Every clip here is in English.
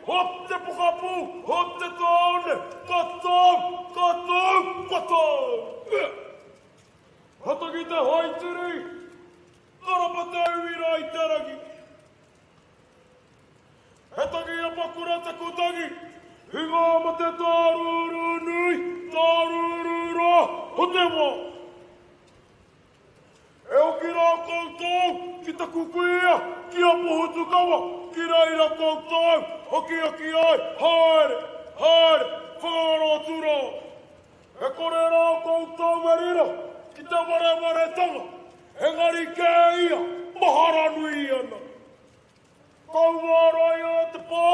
Hop te pukapu, hop te taone, katong. Hataki te haitiri, karapa te uira I teraki. Hetaki ja pakura te kutaki, hingaama te taruru nui, taruru ra, hotemo. Eo ki rā koutou, ki ta kukuia, ki a puhutu kawa, ki reira koutou, hoki ai, haere, whakarotu rā. E kore rā koutou merira, ki te ware tanga, engari kē ia, mahara nui ana. Kauwarai a te pā,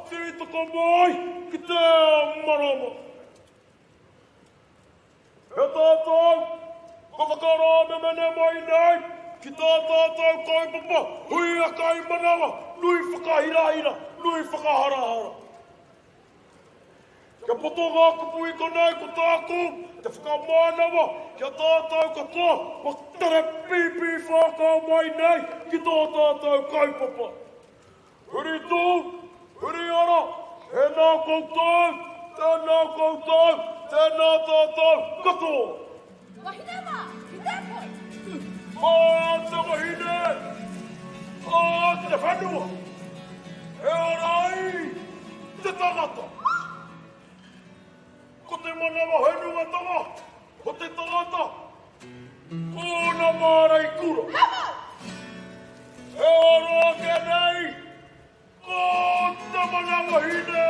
tītaka mai, ki te marama. E tātou, ka whakarāme mene mai nei, ki tā tātou kaipapa, hui a kai manawa, nui whakahirahira, nui whakaharahara. Kia poto ngā kupu I konei ko tāku, te whakamānawa, kia tātou katoa, ma tere pipi whakā mai nei, ki tā tātou kaipapa. Huri tū, huri ara, tēnā koutou, tēnā tātou, katoa. Wahine mā, ki TADPOLE. Te wahine, te whanua. E arai, te tangata. Ko te manawa whenua tanga, ko te tangata. Kōna mārai kura. Hama! E aroa ke nei, ko te manawa hine.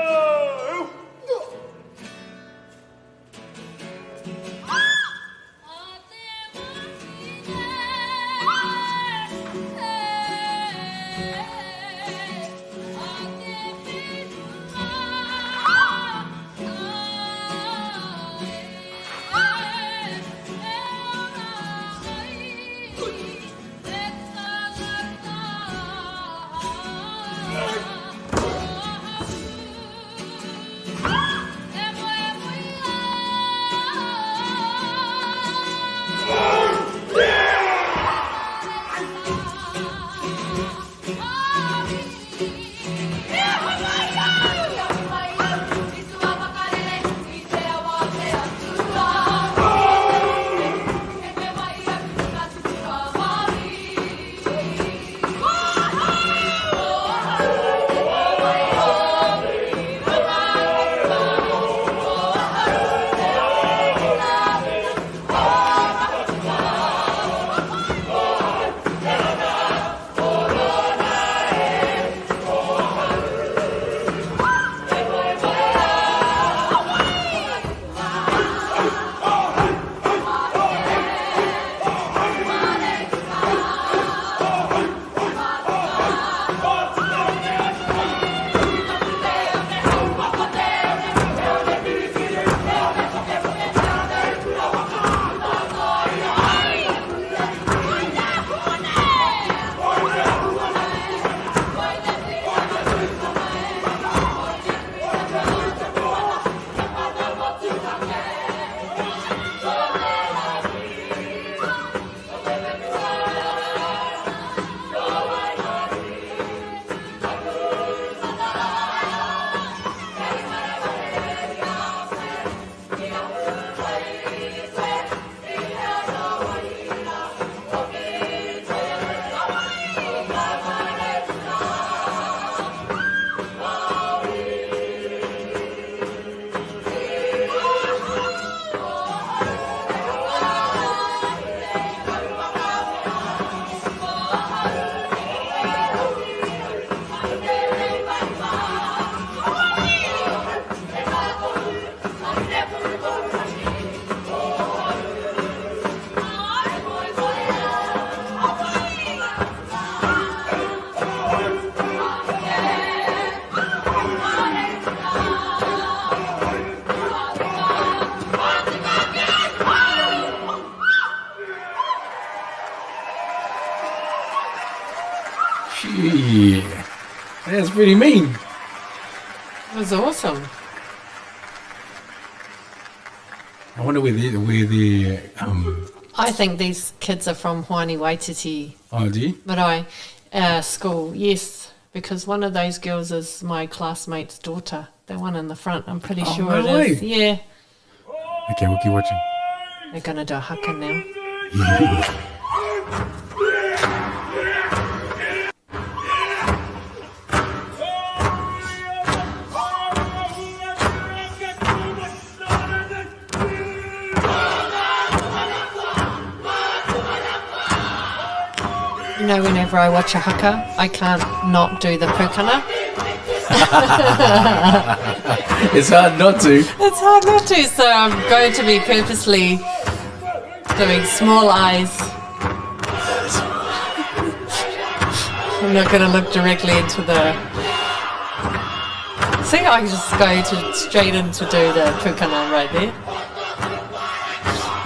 Yeah, that's pretty mean. That was awesome. I wonder where the I think these kids are from Hoani Waititi oh, do you? Marae school. Yes, because one of those girls is my classmate's daughter. The one in the front, I'm pretty sure no it way. is. Yeah. Okay, we'll keep watching. They're going to do a haka now. You know, whenever I watch a haka, I can't not do the pukana. It's hard not to. It's hard not to, so I'm going to be purposely doing small eyes. I'm not going to look directly into the... See, I just go straight in to do the pukana right there.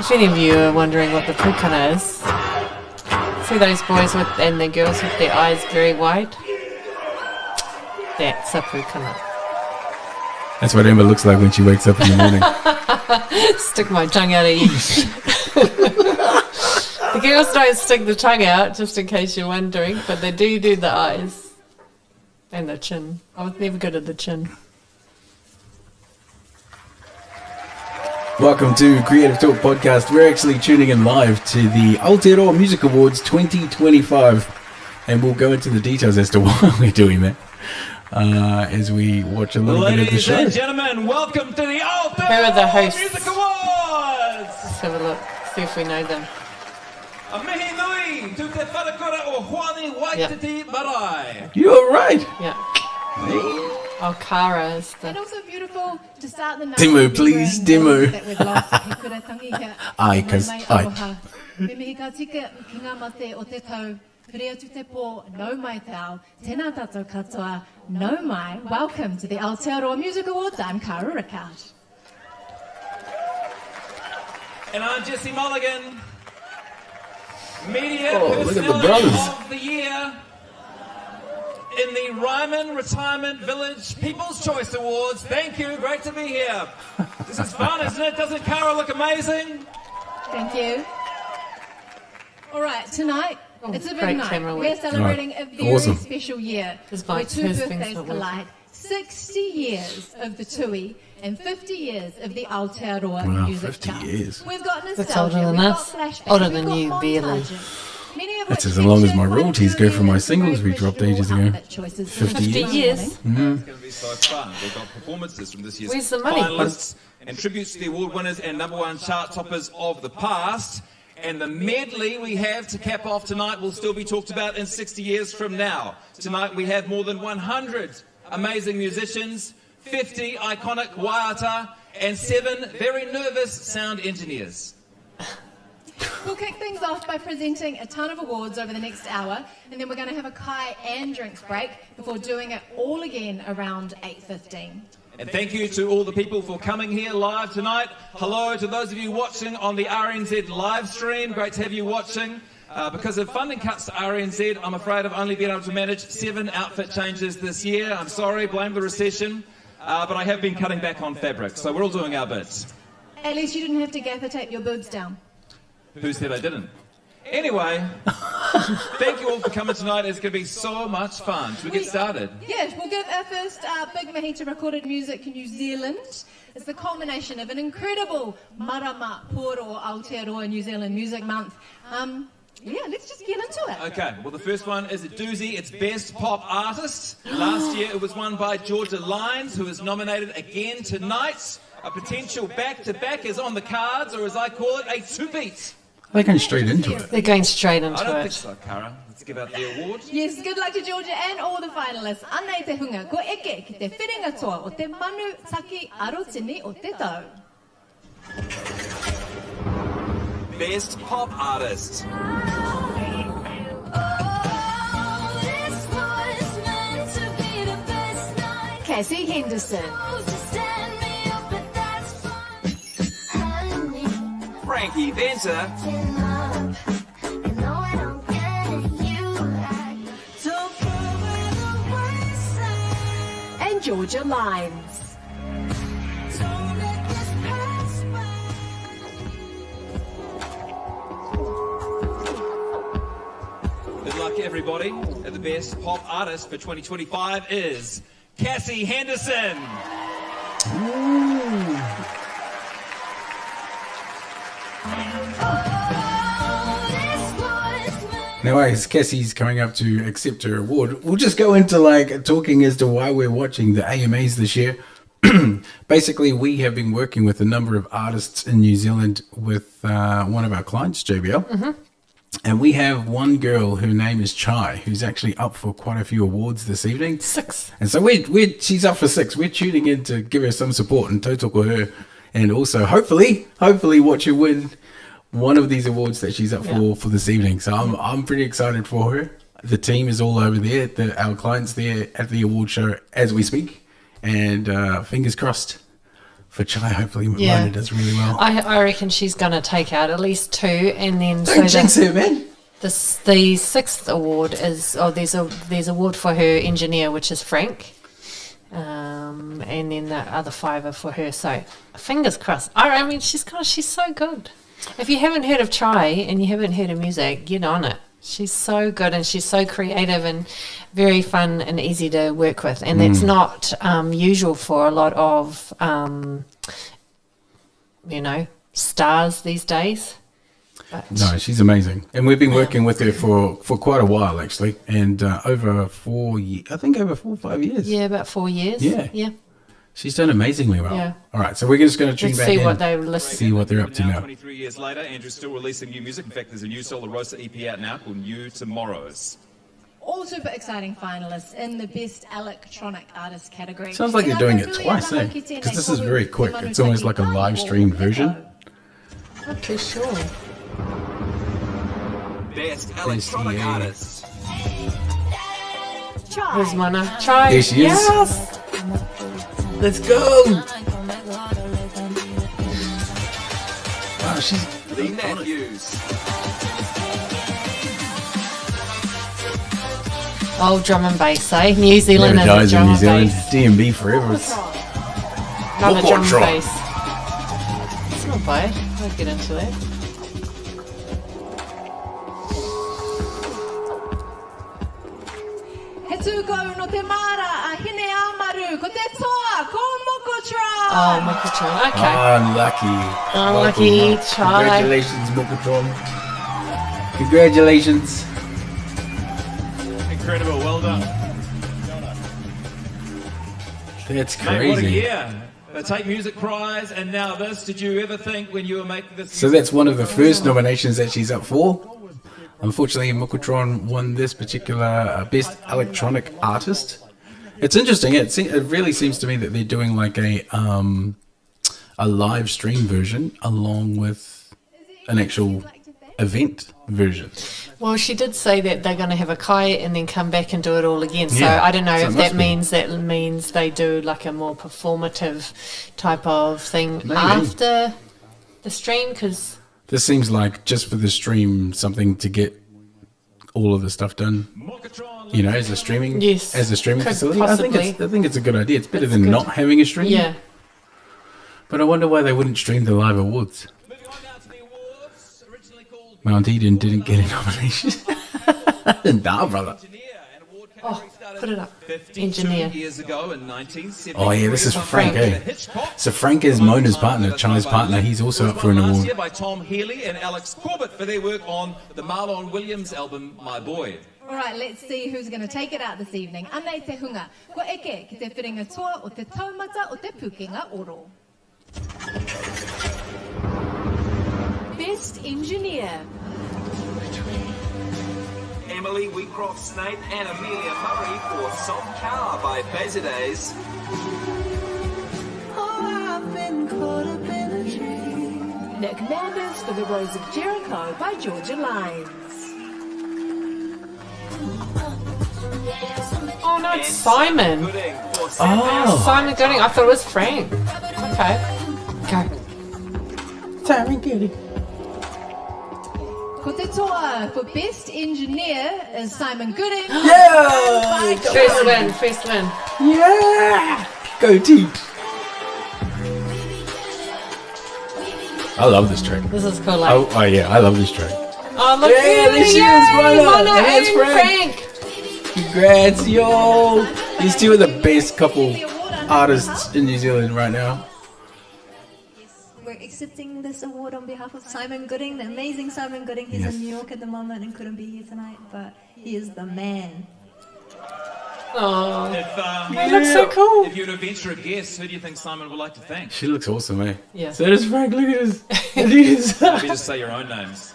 If any of you are wondering what the pukana is, see those boys and the girls with their eyes very wide? That's a pukana. That's what Amber looks like when she wakes up in the morning. Stick my tongue out at you. The girls don't stick the tongue out, just in case you're wondering, but they do the eyes and the chin. I was never good at the chin. Welcome to Creative Talk Podcast. We're actually tuning in live to the Aotearoa Music Awards 2025, and we'll go into the details as to why we're doing that as we watch a little bit of the show. Ladies and gentlemen, welcome to the Aotearoa Who are the hosts? Music Awards! Let's have a look, see if we know them. A mihi nui, tu te wharakora o Huani Waititi Marae. You're right. Yeah. Oh, Kara is And the... also beautiful to start the night. Demo, please, demo. That we've lost. He kura tangi hea. Aye, 'cause Mai aye. aloha. Me mihi ka tika ki ngā mate o te tau. Pere atu te pō, nau mai te ao. Tēnā tātou katoa, nau mai. Welcome to the Aotearoa Music Awards. I'm Kara Rickard. And I'm Jesse Mulligan, Media Oh, look at the Personality brothers. of the Year in the Ryman Retirement Village People's Choice Awards. Thank you, great to be here. This is fun, isn't it? Doesn't Kara look amazing? Thank you. All right, tonight, it's a big great night. camera We're work. celebrating a very Awesome. special year His where mic- two his thing's birthdays not working. collide. 60 years of the Tui and 50 years of the Aotearoa Wow, music 50 chart. years. We've got That's nostalgia, older than we've us. got flashbacks, Older we've than got you, barely. montages, many of That's which as long as my feature royalties go for my one singles we very dropped original ages ago. outfit choices from 50 tomorrow years. morning. It's going to be so fun. We've got performances from this year's Where's the money? finalists and tributes to the award winners and #1 chart toppers of the past. And the medley we have to cap off tonight will still be talked about in 60 years from now. Tonight we have more than 100 amazing musicians, 50 iconic waiata, and 7 very nervous sound engineers. We'll kick things off by presenting a ton of awards over the next hour, and then we're going to have a kai and drinks break before doing it all again around 8:15. And thank you to all the people for coming here live tonight. Hello to those of you watching on the RNZ live stream. Great to have you watching. Because of funding cuts to RNZ, I'm afraid I've only been able to manage 7 outfit changes this year. I'm sorry, blame the recession. But I have been cutting back on fabric, so we're all doing our bits. At least you didn't have to gaffer tape your boobs down. Who said I didn't? Anyway, thank you all for coming tonight. It's going to be so much fun. Should we get started? Yes, we'll give our first big mahi to recorded music in New Zealand. It's the culmination of an incredible Marama Poro Aotearoa New Zealand Music Month. Yeah, let's just get into it. Okay, well the first one is a doozy. It's Best Pop Artist. Last year it was won by Georgia Lines, who is nominated again tonight. A potential back-to-back is on the cards, or as I call it, a two-beat. They're going straight into it. They're going straight I into don't think it. so, Kara. Let's give out the award. Yes, good luck to Georgia and all the finalists. Ana i te hunga, ko eke ki te whiringa toa o te manu taki arotini o te tau. Best Pop Artist. Cassie Henderson. Frankie Venter. And Georgia Lines. Good luck, everyone. everybody, the best pop artist for 2025 is Cassie Henderson. Now, as Cassie's coming up to accept her award, we'll just go into like talking as to why we're watching the AMAs this year. Basically, we have been working with a number of artists in New Zealand with one of our clients, JBL. And we have one girl, her name is Chaii, who's actually up for quite a few awards this evening. 6. And so she's up for 6. We're tuning in to give her some support and tautoko her. And also, hopefully watch her win one of these awards that she's up for this evening. So I'm pretty excited for her. The team is all over there. Our clients there at the award show as we speak. And fingers crossed for Chaii. Hopefully Mona does really well. I reckon she's going to take out at least 2, and then Don't jinx her, man. The 6th award is there's award for her engineer, which is Frank, and then the other 5 are for her. So fingers crossed. I mean, she's so good. If you haven't heard of Chaii and you haven't heard her music, get on it. She's so good and she's so creative and very fun and easy to work with. And that's not usual for a lot of, stars these days. But No, she's amazing. And we've been working with her for quite a while, actually. And over 4 years, I think over 4 or 5 years. yeah, about 4 years. Yeah. She's done amazingly well. Yeah. All right, so we're just going to tune Let's back see in, what they listen. see what they're up to now. 23 years later, Andrew's still releasing new music. In fact, there's a new Solar Rosa EP out now called New Tomorrows. All super exciting finalists in the Best Electronic Artist category. Sounds like you're doing it twice, eh? Because this is very quick. It's almost like a live streamed version. Not too sure. Best Electronic Artist. Where's Mana? Chaii. There she is. Yes. Let's go! Wow, she's The Nephews. Oh, drum and bass, eh? New Zealand never is dies a in drum New and Zealand. bass. DMB forever. Another drum and Mokotron. bass. It's not bad. I'll get into that. He tūkau no te mara a hine amaru ko te toa ko Mokotron. Oh, Mokotron. Okay. Unlucky. Unlucky, Welcome. Chaii. Congratulations, Mokotron. Congratulations. Incredible, well done. That's Mate, what a crazy. year. The Take Music Prize and now this. Did you ever think when you were making this? So that's one of the first nominations that she's up for. Unfortunately, Mokotron won this particular Best Electronic Artist. It's interesting. It really seems to me that they're doing like a live stream version along with an actual event version. Well, she did say that they're going to have a kai and then come back and do it all again. So Yeah, I don't know so it if must that be. means they do like a more performative type of thing Maybe. after the stream, because This seems like just for the stream something to get all of the stuff done. You know, as a streaming, Yes, as a streaming could facility. possibly. I think it's a good idea. It's better It's than good. not having a stream. yeah. But I wonder why they wouldn't stream the live awards. Moving on now to the awards, originally called Mount Eden didn't get a nomination. Nah, brother. Engineer, an award Oh, category started put it up. 52 Engineer. years ago in 1973. Oh yeah, this is Frank, eh? Hitchcock. So Frank is Mona's partner, Chai's partner. He's also up for an Last award. year by Tom Healy and Alex Corbett for their work on the Marlon Williams album My Boy. All right, let's see who's going to take it out this evening. Anei te hunga, ko eke ki te whiringa toa o te taumata o te pukenga oro. Best Engineer. Emily Wheatcroft Snape and Amelia Murray for Soft Car by Bazadays. Nick Manders for The Rose of Jericho by Georgia Lines. Oh no, it's Simon. Gooding for Oh, Simon Gooding. I thought it was Frank. Okay. Go. Simon Gooding. Ko te toa for Best Engineer is Simon Gooding. Yeah! First win. First win. Yeah! Go team. I love this track. This is cool. Like, Oh yeah, I love this track. oh, Oh, look Yeah, there she is, right up. Mono And that's and Frank. Congrats, yo. These two are the best couple artists in New Zealand right now. We're accepting this award on behalf of Simon Gooding, the amazing Simon Gooding. He's in New York at the moment and couldn't be here tonight, but he is the man. Oh, If, he looks so cool. If you were to venture a guess, who do you think Simon would like to thank? She looks awesome, eh? Yeah. So does Frank. Look at his. It Maybe just say your own names.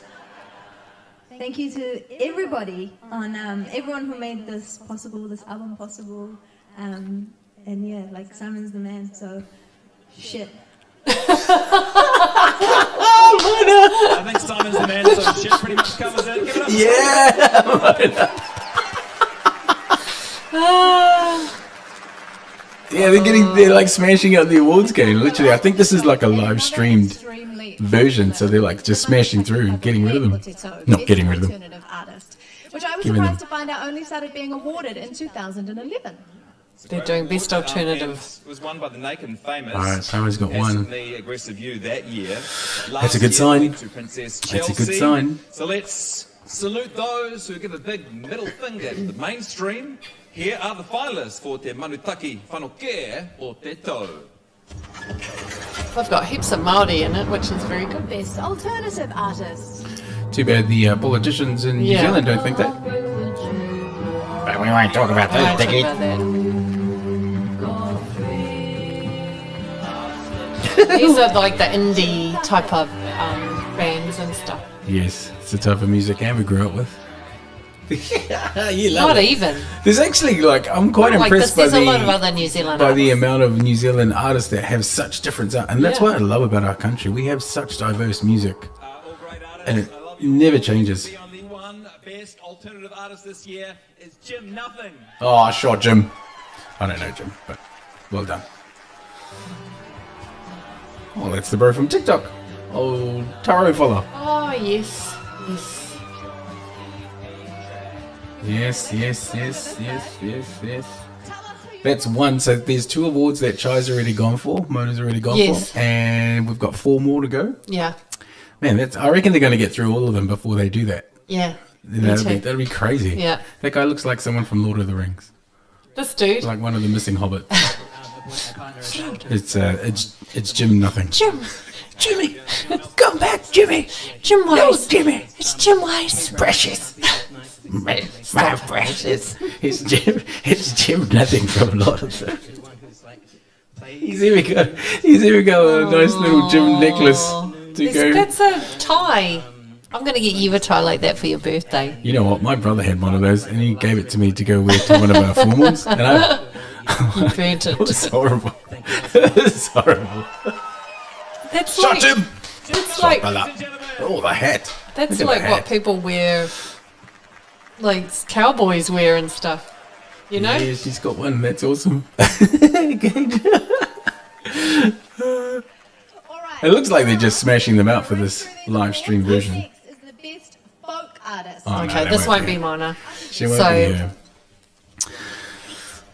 Thank you to everybody on everyone who made this possible, this album possible, and yeah, like Simon's the man. So, shit. I think Simon's the man, so shit pretty much covers it. Give it up for Yeah. Yeah, they're like smashing out the awards game. Literally, I think this is like a live streamed version, so they're like just smashing through and getting rid of them. Not getting rid of them. Alternative artist, which I was Giving surprised them. to find out only started being awarded in 2011. They're doing best alternative. It was won by the Naked and Famous. All right, Simon's got one. The Aggressive You that year. That's a good sign. To Princess That's a Chelsea. good sign. So let's salute those who give a big middle finger to the mainstream. Here are the finalists for Te Manutaki Whanokē o Te Tau. I've got heaps of Māori in it, which is very good. Best alternative artist. Too bad the politicians in New Yeah. Zealand don't think that. But we won't talk about I that, won't talk Dickie. about that. These are like the indie type of bands and stuff. Yes, it's the type of music Amber grew up with. You love Not it. even. There's actually like I'm quite Like impressed there's by a lot of the other New Zealand by the artists. amount of New Zealand artists that have such different sound, and that's Yeah. what I love about our country. We have such diverse music, All great artists. and it I love you. never changes. The only one best alternative artist this year is Jim Nothing. Oh, sure, Jim. I don't know Jim, but well done. Oh, that's the bro from TikTok. Oh, Taro fella. Oh yes, yes. Yes. That's one. So there's 2 awards that Chai's already gone for, Mona's already gone Yes. for, and we've got 4 more to go. Yeah, Man, I reckon they're going to get through all of them before they do that. yeah. That'd be crazy. Yeah. That guy looks like someone from Lord of the Rings, This dude. like one of the missing hobbits. It's Jim Nothing. Jimmy, come back, Jimmy. Jim Wise. Jimmy. It's Jim Wise. Precious. My precious. It's Jim Nothing from Lord of the Rings. He's even got a nice little Jim necklace to go. That's a tie. I'm going to get you a tie like that for your birthday. You know what? My brother had one of those, and he gave it to me to go wear to one of our formals, and You burnt it it. was horrible. It was horrible. That's Shut like, him! That's like, Oh, the hat. that's Look at like the what hat. people wear, like cowboys wear and stuff. You know? Yeah, she's got one. That's awesome. It looks like they're just smashing them out for this live stream version. Next is the best folk artist. Oh, no, Okay, that this won't be be Mona. She won't So- be here.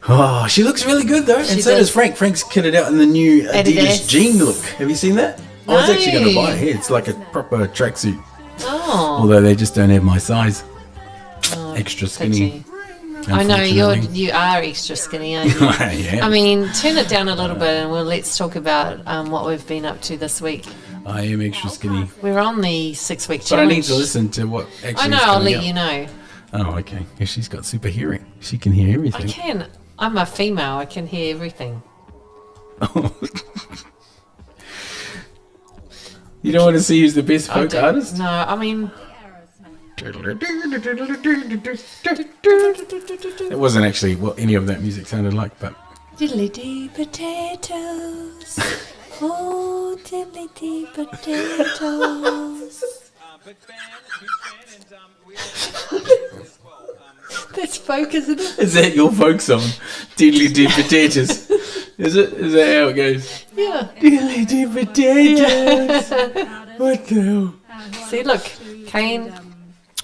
Oh, she looks really good though, and She so does does. Frank. Frank's kitted out in the new Adidas Adidas. jean look. Have you seen that? I was actually going to No. buy it here. It's like a proper tracksuit, Oh, although they just don't have my size. Oh, Extra skinny. pity. I know you unfortunately. are extra skinny, aren't you? Yeah. I mean, turn it down a little bit, and let's talk about what we've been up to this week. I am extra skinny, We're on the 6-week but I challenge. need to listen to what actually. I know. is I'll coming let out. you know. Oh, okay. Yeah, she's got super hearing. She can hear I everything. can. I'm a female. I can hear everything. You don't want to see who's the best I folk do. artist? No, I mean, It wasn't actually what any of that music sounded like, but diddly dee potatoes. Oh, diddly dee potatoes. Big fan, and we are as well. That's folk, isn't it? is that your folk song? Diddly dee potatoes. Is it? Is that how it goes? Yeah. Diddly dee potatoes. What the hell? See, look, Kane,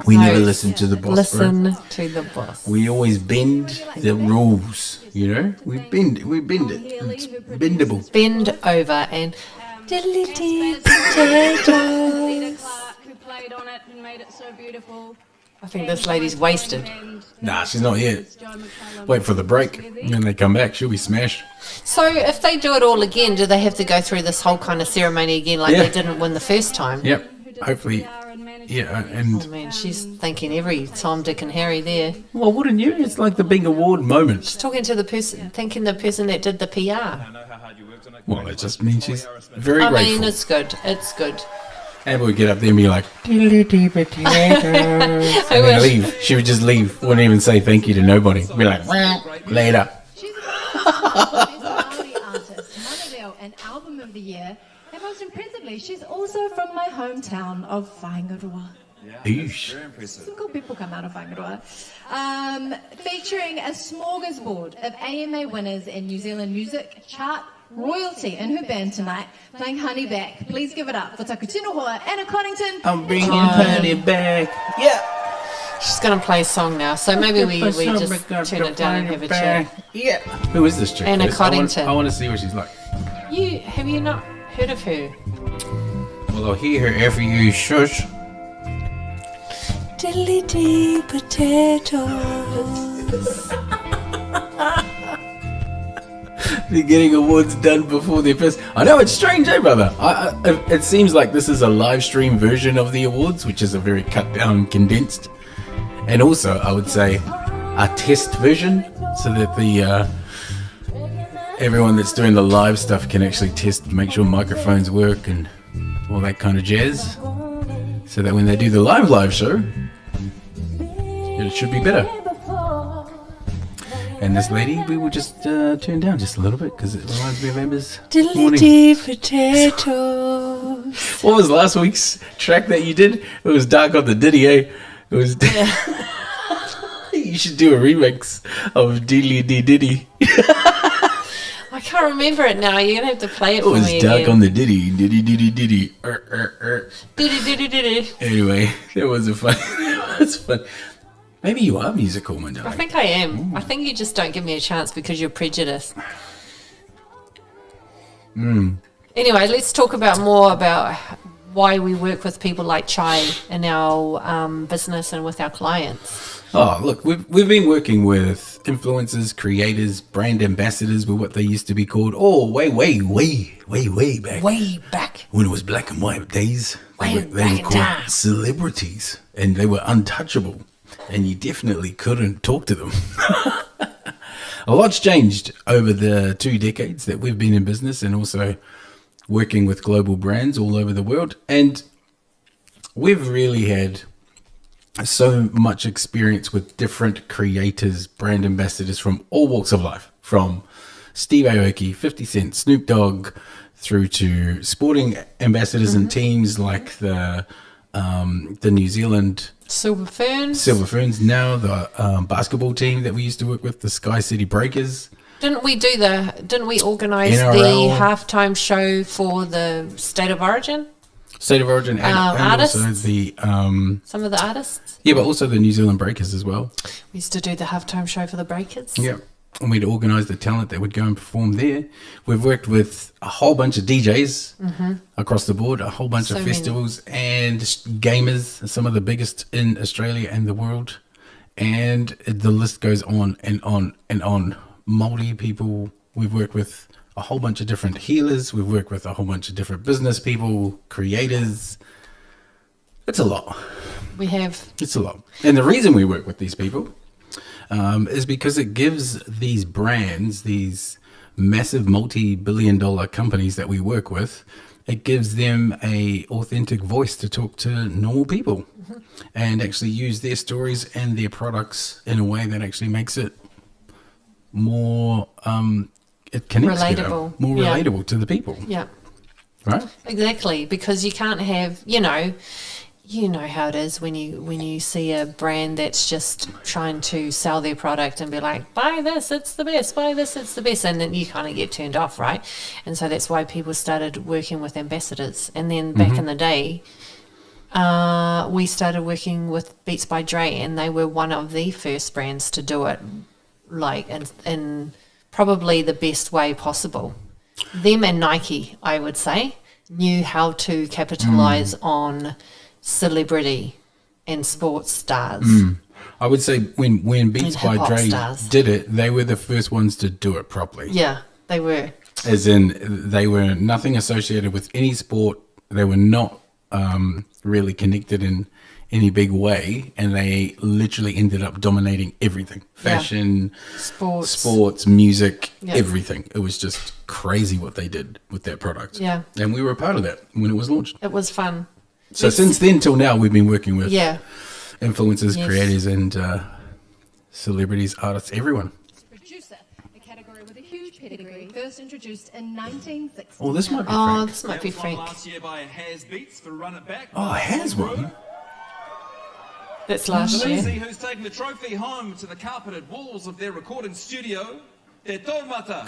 We No. never listen to the boss. Bro. listen to the boss. We always bend the rules. You know, we bend it. It's bendable. Bend over and diddly dee Peter potatoes. Clark, who plays played on it and made it so beautiful. I think this lady's wasted. Nah, she's not yet. Wait for the break, and then they come back. She'll be smashed. So if they do it all again, do they have to go through this whole kind of ceremony again like they didn't win the first time? Yep. Hopefully. Yeah, and... I mean, she's thinking every Tom, Dick and Harry there. Well, wouldn't you? It's like the big award moment. She's talking to the person, thinking the person that did the PR. Well, it just means she's very grateful. I mean, it's good. It's good. Amber would get up there and be like, diddly potatoes. And then leave. She would just leave. Wouldn't even say thank you to nobody. Be like, later. She's a Māori artist, Manareo, and Album of the Year. And most impressively, she's also from my hometown of Whaingaroa. Eesh. Very impressive. Some cool people come out of Whaingaroa. Featuring a smorgasbord of AMA winners in New Zealand music chart royalty in her band tonight, playing Honey Back. Please give it up for Taku Tinohoa, Anna Coddington. I'm bringing Honey back. Yeah. She's going to play a song now, so maybe we just turn it down and have a chat. Yeah. Who is this chick? Anna Coddington. I want to see what she's like. Have you not heard of her? Well, I'll hear her every you shush. Diddly dee potatoes. They're getting awards done before their first. I know, it's strange, eh, brother? It seems like this is a live stream version of the awards, which is a very cut down, condensed, and also I would say a test version, so that the everyone that's doing the live stuff can actually test, make sure microphones work and all that kind of jazz, so that when they do the live show, it should be better. And this lady, we will just turn down just a little bit because it reminds me of Amber's morning. Diddly potatoes. What was last week's track that you did? It was Dark on the Diddy, eh? It was. You should do a remix of Diddly Dee Diddy. I can't remember it now. You're going to have to play it for me again. It was Dark on the Diddy. Diddy Diddy Diddy. Diddy Diddy Diddy. Anyway, that was a fun. That's fun. Maybe you are musical, my darling. I think I am. I think you just don't give me a chance because you're prejudiced. Anyway, let's talk more about why we work with people like Chaii in our business and with our clients. Oh, look, we've been working with influencers, creators, brand ambassadors, with what they used to be called. Oh, way back. Way back. When it was black and white days. They were called celebrities, and they were untouchable. And you definitely couldn't talk to them. A lot's changed over the 2 decades that we've been in business, and also working with global brands all over the world. And we've really had so much experience with different creators, brand ambassadors from all walks of life, from Steve Aoki, 50 Cent, Snoop Dogg, through to sporting ambassadors and teams like the New Zealand Silver Ferns. Now the basketball team that we used to work with, the Sky City Breakers. Didn't we organise NRL. the halftime show for the State of Origin? State of Origin and artists? also the Some of the artists? yeah, but also the New Zealand Breakers as well. We used to do the halftime show for the Breakers. Yeah. And we'd organise the talent that would go and perform there. We've worked with a whole bunch of DJs across the board, a whole bunch of festivals and gamers, some of the biggest in Australia and the world. And the list goes on and on and on. Māori people, we've worked with a whole bunch of different healers. We've worked with a whole bunch of different business people, creators. It's a lot. We have. It's a lot. And the reason we work with these people is because it gives these brands, these massive multi-billion-dollar companies that we work with, it gives them a authentic voice to talk to normal people and actually use their stories and their products in a way that actually makes it more, it connects better, more relatable to the people. Yeah. Right? Exactly, because you can't have, you know how it is when you see a brand that's just trying to sell their product and be like, buy this, it's the best, buy this, it's the best, and then you kind of get turned off, right? And so that's why people started working with ambassadors. And then back in the day, we started working with Beats by Dre, and they were one of the first brands to do it, like in probably the best way possible. Them and Nike, I would say, knew how to capitalize on celebrity and sports stars. I would say when Beats And by hip-hop Dre stars. did it, they were the first ones to do it properly. Yeah, they were. As in, they were nothing associated with any sport. They were not really connected in any big way, and they literally ended up dominating everything. Fashion, sports, music, everything. It was just crazy what they did with that product. Yeah. And we were a part of that when it was launched. It was fun. So since then till now, we've been working with influencers, Yes. creators, and celebrities, artists, everyone. Producer, a category with a huge pedigree, first introduced in 1960. Oh, this might be Oh, Frank. this might be Frank. Last year by Has Beats for Run It Back. Oh, Has one. That's last So let's see year. who's taking the trophy home to the carpeted walls of their recording studio. Te taumata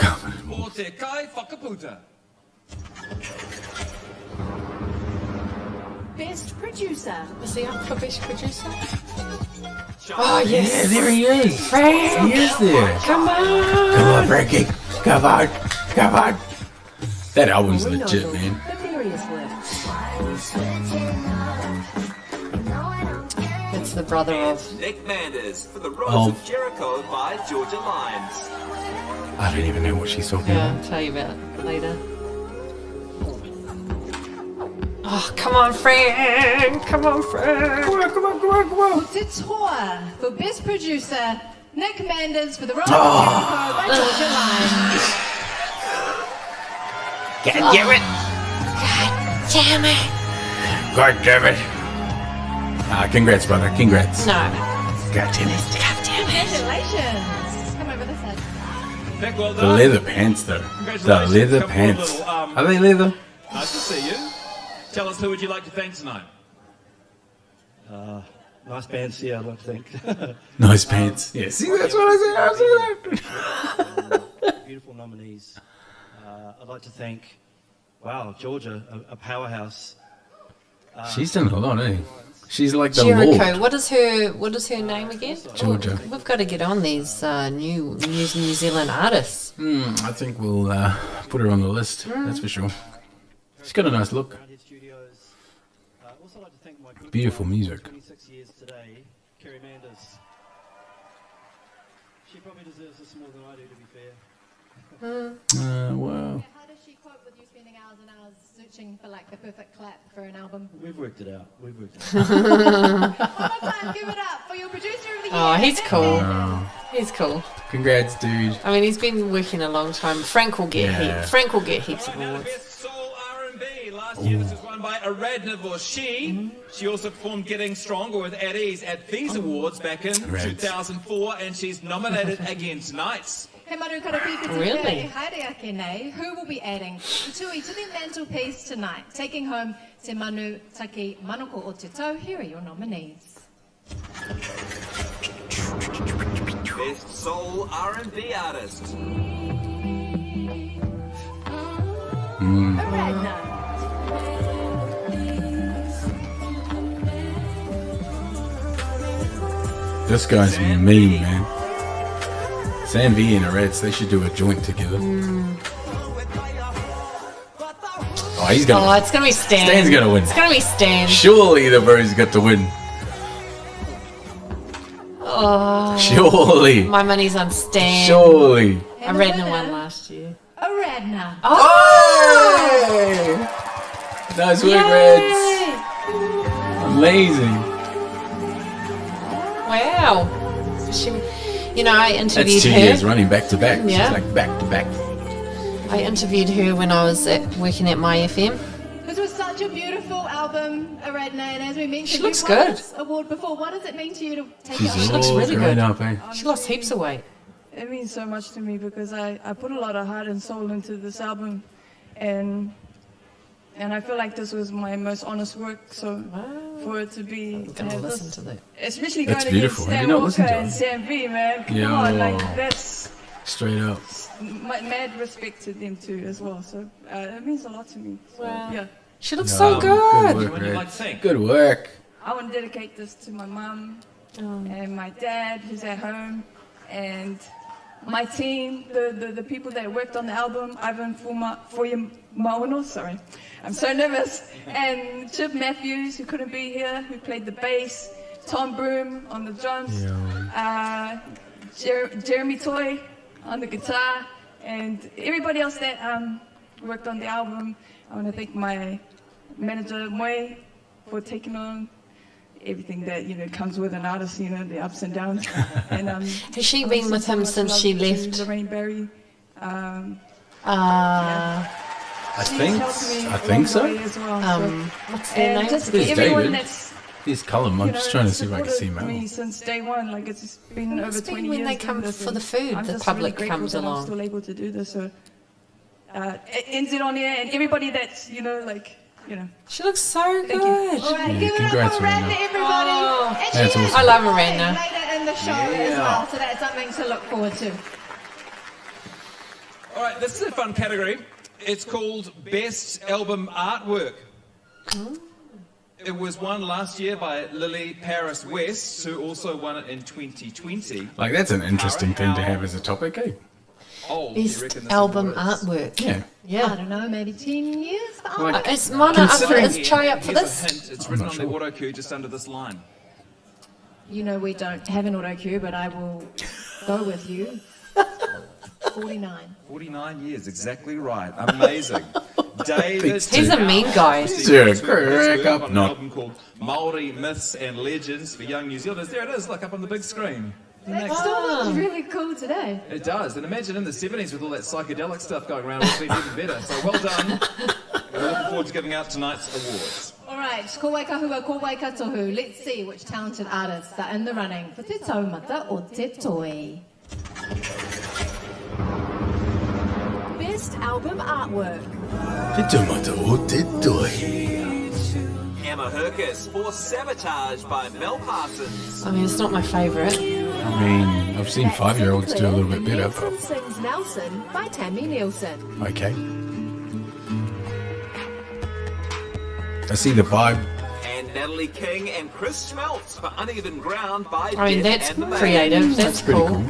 o te kai whakaputa. Best producer. Is he up for best producer? Oh, yes. Yeah, there he is. Frank! He is there. Come on! Come on, Frankie. Come on. Come on. That album's legit, man. The various works. It's the brother of. Nick Manders for the Rose Oh. of Jericho by Georgia Lines. I don't even know what she's talking Yeah, about. I'll tell you about it later. Oh, come on, Frank! Come on, Frank! Come on, come on, come on, come on. Aotearoa for Best Producer, Nick Manders for The Rose of Jericho by Georgia Line. God damn it. Damn it! God damn it. Congrats, brother. Congrats. No. God damn it. God damn it! Congratulations. Come over this side. Nick, well The done. leather pants, though. The Congratulations. leather Come for a pants. little, Are they leather? Nice to see you. Tell us who would you like to thank tonight? Nice bands here, I don't think. Nice pants. Yeah, see, that's what I said. Beautiful nominees. I'd like to thank, Georgia, a powerhouse. She's done a lot, eh? She's like the Jericho. Lord. What is her name again? Georgia. Oh, we've got to get on these new Zealand artists. I think we'll put her on the list. That's for sure. She's got a nice look. Also like to thank my good Beautiful wife, music. 26 years today, Kerry Manders. She probably deserves this more than I do, to be fair. Wow. How does she cope with you spending hours and hours searching for like the perfect clap for an album? We've worked it out. One more time, give it up for your producer of the year. Oh, he's Nick cool. Manders. He's cool. Congrats, dude. I mean, he's been working a long time. Frank will get Frank will get heaps of Now the awards. best soul R&B. Last year this was won by Aaradhna Performance. She also performed Getting Stronger with At Ease at these awards back in 2004, and she's nominated again tonight. He maru karapi te Really? e haere ake nei, who will be adding the tui to the mantelpiece tonight, taking home te manu taki manoko o te tau. Here are your nominees. Best Soul R&B Artist. Aaradhna. This guy's mean, man. Sam V and Areds, they should do a joint together. Oh, he's Oh, gonna. it's gonna be Stan. Stan's gonna win. It's gonna be Stan. Surely the bro's got to win. Oh, Surely. my money's on Stan. Surely. I read no one last year. Aaradhna. Oh! Nice work, Reds. Amazing. Wow. She, you know, I That's interviewed 2 her. years running back to back. Yeah. She's like back to back. I interviewed her when I was working at My FM. This was such a beautiful album, Aaradhna, and as we mentioned, She looks you've won good. this award before. What does it mean to you to take She's it She home? looks all really grown good. up, eh? She lost heaps of weight. It means so much to me because I put a lot of heart and soul into this album, and I feel like this was my most honest work. So for it to be I'm gonna have listen this, to that. especially That's going beautiful. against I did Stan not Walker listen to and it. Sam V, man, come Yeah. on, like that's Straight up. mad respect to them too as well. So it means a lot to me. So, Wow. yeah, She looks Yeah, so good. Good work, Would you like Reds. to thank? Good work. I want to dedicate this to my mum and my dad who's at home, and my team, the people that worked on the album, Ivan Mauno, sorry, I'm so nervous, and Chip Matthews, who couldn't be here, who played the bass, Tom Broom on the drums, Jeremy Toy on the guitar, and everybody else that worked on the album. I want to thank my manager, Moe, for taking on everything that, comes with an artist, the ups and downs. And has she been with him since she left? Lorraine Berry. I think so. As well, what's their name? Just There's everyone David. that's Here's Cullum. I'm just trying to see if I can see him me out. since day one, like it's been over 20 years. When they come doing this, for the and food, I'm the just public really grateful comes that I'm along. still able to do this. So, NZ on air and everybody that's She looks so Thank you. good. All right, Yeah, give it up congrats, for Aaradhna, Aaradhna. everybody. Oh, And she that's has awesome. I love a Aaradhna. later in the show as well, so that's something to look forward to. All right, this is a fun category. It's called Best Album Artwork. It was won last year by Lily Paris West, who also won it in 2020. Like, that's an interesting thing to have as a topic, eh? Oh, you Best reckon this album works? artwork. Yeah. I Yeah. don't know, maybe 10 years for Like, Is Mana up for, Considering- is Chaii up for Here's this? a hint. It's I'm written not on sure. the auto cue just under this line. You know we don't have an auto cue, but I will go with you. 49. 49 years, exactly right. Amazing. David. He's a mean guy. Sure, crack up. On an No. album called Māori Myths and Legends for Young New Zealanders. There it is, look up on the big screen. That still looks really cool today. It does, and imagine in the 70s with all that psychedelic stuff going around, it's been even better. So well done. And we're looking forward to giving out tonight's awards. All right, ko wai ka hua, ko wai ka tohu. Let's see which talented artists are in the running for te taumata o te toi. Best album artwork. Te taumata o te toi. Emma Herkus for Sabotage by Mel Parsons. I mean, it's not my favourite. I mean, I've seen 5-year-olds do a little bit better, Nelson but Sings Nelson by Tammy Nielsen. okay. I see the vibe. And Natalie King and Chris Schmeltz for Uneven Ground by I mean, Death that's and the Maid. creative. That's Pretty cool. cool.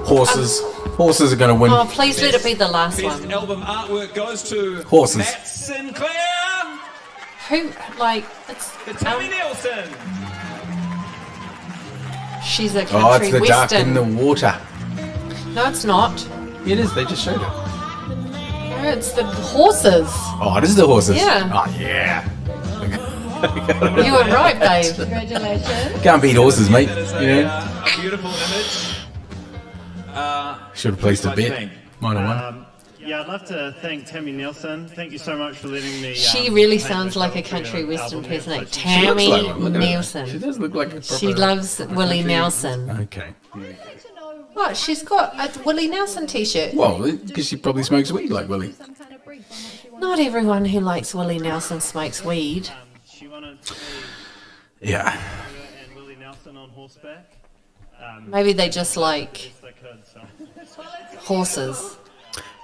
Horses. Horses are going to win. Oh, please let it be the last Best one. album artwork goes to Horses. Matt Sinclair Who, like, it's... for Tammy Nielsen. She's a Oh, country it's the duck in the western. water. No, it's not. It is. They just showed it. No, it's the horses. Oh, it is the horses. Yeah. Oh, yeah. You were right, babe. Congratulations. Can't beat horses, mate. That is Yeah. a beautiful image. Should have placed a What do you bet. think? Might have won. Yeah, I'd love to thank Tammy Nielsen. Thank you so much for letting me. She really paint sounds myself like a through country the western album here. person. Like So She looks Tammy like one. Look at her. She Nielsen. does look like a proper... She loves Willie Nelson. Okay. What? She's got a Willie Nelson t-shirt. Well, because she probably smokes weed like Willie. Not everyone who likes Willie Nelson smokes weed. She wanted to see Yeah. her and Willie Nelson on horseback. Maybe they just like Yes, they could. So. horses.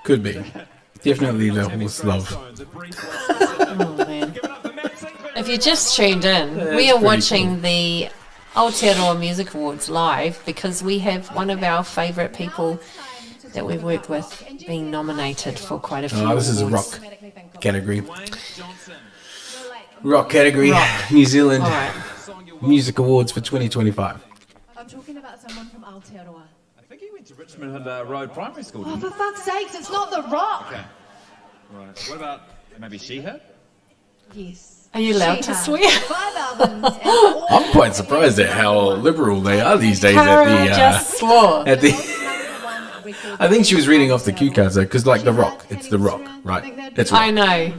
Could be. Definitely the horse love. Oh man. If you just tuned in, we are pretty watching the Aotearoa Music Awards live because we have one of our favourite people that we've worked with being nominated for quite a few Oh, this is a awards. rock category. Rock category. Rock. New Zealand All right. Music Awards for 2025. I'm talking about someone from Aotearoa. I think he went to Richmond Road Primary School. Oh, Didn't for fuck's sakes, it's not The Rock. he? Okay. Right. What about maybe She-Her? Yes. Are you allowed to She-Ra. swear? 5 albums. and all I'm quite surprised at how liberal they are these days Cara just swore. at the... #1 records. I think she was reading off the cue cards though, because like The Rock, it's The Rock, right? It's I Rock. know.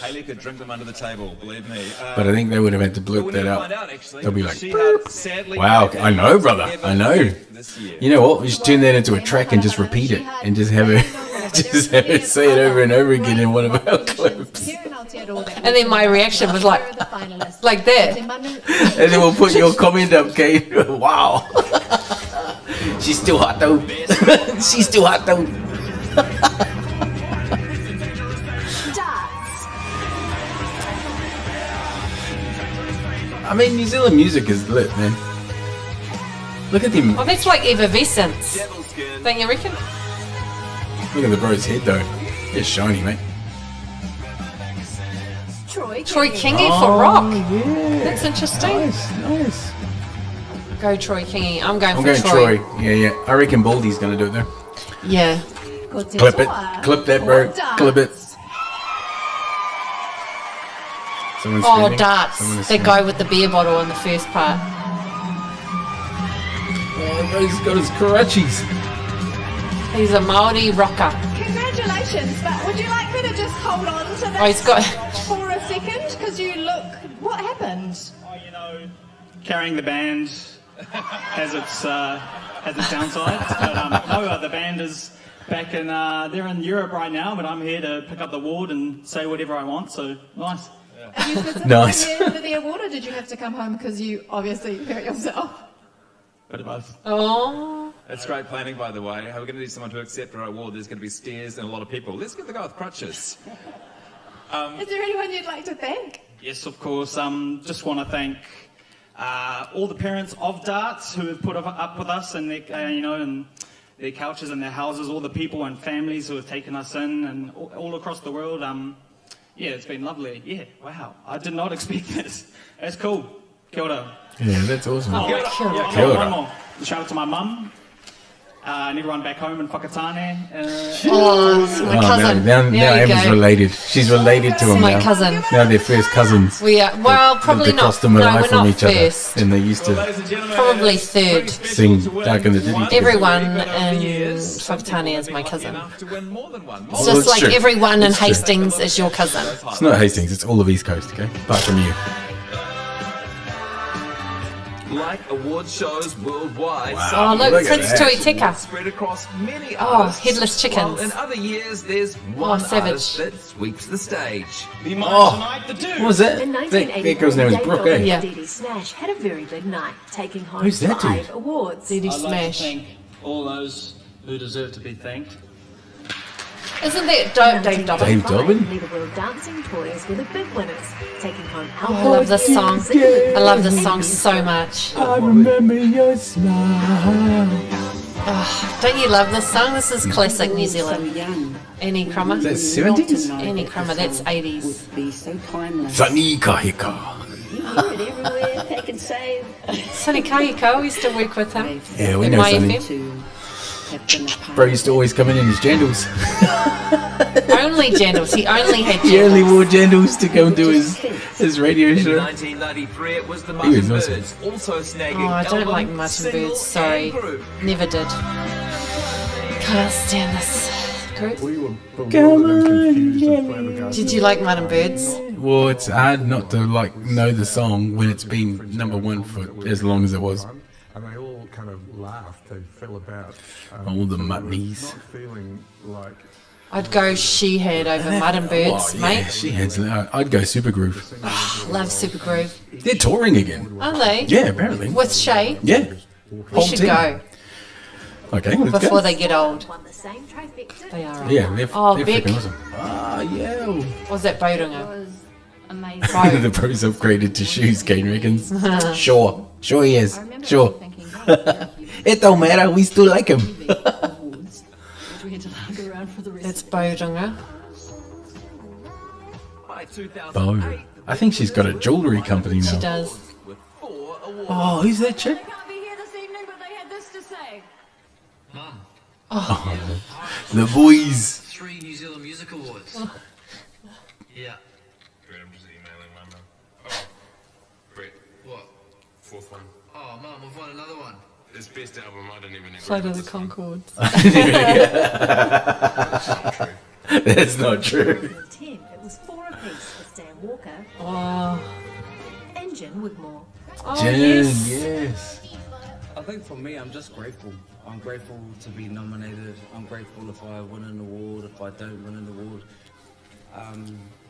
Haley could drink them under the table, believe me. But I think they would have had to We'll blurt that never find out. actually. They'll be like, She-Her sadly Wow, made I know, brother. ever I know. this year. You know what? We should turn that into a track and just repeat it and just have her, just have her say it over and over again in one of our clips. Here in Aotearoa that And then my reaction was like, here are the finalists. like that. Te manu- And then we'll put your comment up, Kate. Wow. She's still hot though. She's still hot though. Darts. I mean, New Zealand music is lit, man. Look at them. Oh, that's like effervescence. Don't you reckon? Look at the bro's head though. It's shiny, mate. Troy Kingy for rock. Yeah. That's interesting. Nice. Go Troy Kingy. I'm going I'm for going Troy. Yeah. I reckon Baldy's going to do it there. Yeah. Clip it. Clip that, bro. Clip it. Someone's Oh, screaming. darts. Someone is That screaming. guy with the beer bottle in the first part. Oh, he's got his karachis. He's a Māori rocker. Congratulations, but would you like me to just hold on to that Oh, he's got... for a second? Because you look... What happened? Oh, you know, carrying the band has its downsides. But no, the band is back in. They're in Europe right now, but I'm here to pick up the award and say whatever I want. So nice. Are you specifically Nice. here for the award, or did you have to come home because you obviously hurt yourself? Bit of both. Oh. That's great planning, by the way. We're going to need someone to accept our award. There's going to be stairs and a lot of people. Let's get the guy with crutches. Is there anyone you'd like to thank? Yes, of course. Just want to thank all the parents of darts who have put up with us and their, and their couches and their houses. All the people and families who have taken us in, and all across the world. Yeah, it's been lovely. Yeah, wow. I did not expect this. It's cool. Kia ora. Yeah, that's awesome. Oh, Yeah, Kia ora. one more. Shout out to my mum and everyone back home in Whakatane. Oh, it's my cousin. Now there you Amber's go. related. She's related to him My now. cousin. Now they're first cousins. We are, well, probably Lived not. across the middle No, we're from not each first. other. And they used to Ladies and gentlemen, Probably it's pretty third. special Sing to win Dark in the Ditty one together. Everyone but over the in years, Whakatane is my lucky cousin. enough to win more than one. It's Well, just it's like true. everyone in It's true. Hastings is your cousin. It's not Hastings, it's all of East Coast, okay? Apart from you. Like award shows worldwide, Wow. Oh, look, Look at Prince that. Tui Tika. spread across many Oh, artists. headless chickens. While in other years, there's one savage. artist that sweeps the stage. Oh, what was that? In That girl's name is 1981, Brooke, Dave eh? Dolan Yeah. and Dee Dee Smash had a very big night, taking home Who's that 5 dude? awards. Diddy I'd like to Smash. thank all those who deserve to be thanked. Isn't that Dave Dobbin? Dave Dobbin? Leader World Dancing Toys were the big winners, taking home Oh, I love this song. I love this song so much. I remember your smile. Oh, don't you love this song? This is classic New Zealand. Annie Crummer. Is that 70s? Annie Crummer, that's 80s. Sani Kahika. You hear it everywhere, take and save. Sonny Kahiko, we used to work with him. Yeah, we in know my Sonny. FM. Bro used to always come in his jandals. Only jandals. He only had He only jandals. wore jandals to go and do his radio In show. 1993, it was the He was Mutton awesome. Birds, also snagging Oh, I don't album, like mutton single, birds. Sorry. and group. Never did. Can't stand this group. Did you like mutton birds? Well, it's hard not to know the song when it's been number one for as long as it was. And they all kind of laughed. They fell about. All the mutnies. Not feeling like. I'd go she had over mutton birds, Oh, yeah, mate. she had. I'd go Super Groove. Love Super Groove. They're touring again. Are they? Yeah, apparently. With Chaii? Yeah. We should go Okay, let's before go. they get old. Won the same trifecta. They are. Yeah, they're Oh, they're Beck. freaking awesome. Ah, yeah. Was that Boudinga? was amazing. The pros upgraded to shoes, Kane reckons. Sure he is. Sure. Thinking, It don't matter, we still like him. That's Boudinga. By Bo. 2008, I think she's got a jewellery company She now. does. with 4 awards. Oh, who's that chick? Can't be here this evening, but they had this to say. The boys. 3 New Zealand Music Awards. Yeah. Brett, I'm just emailing my mum. Oh, Brett, What? 4th one. Oh, Mum, we've won another one. It's best album. I don't even know. Flight of the Conchords. That's not true. 10, it was 4 apiece with Stan Walker. Oh, Engine with more. oh Jen, yes. yes. I think for me, I'm just grateful. I'm grateful to be nominated. I'm grateful if I win an award, if I don't win an award.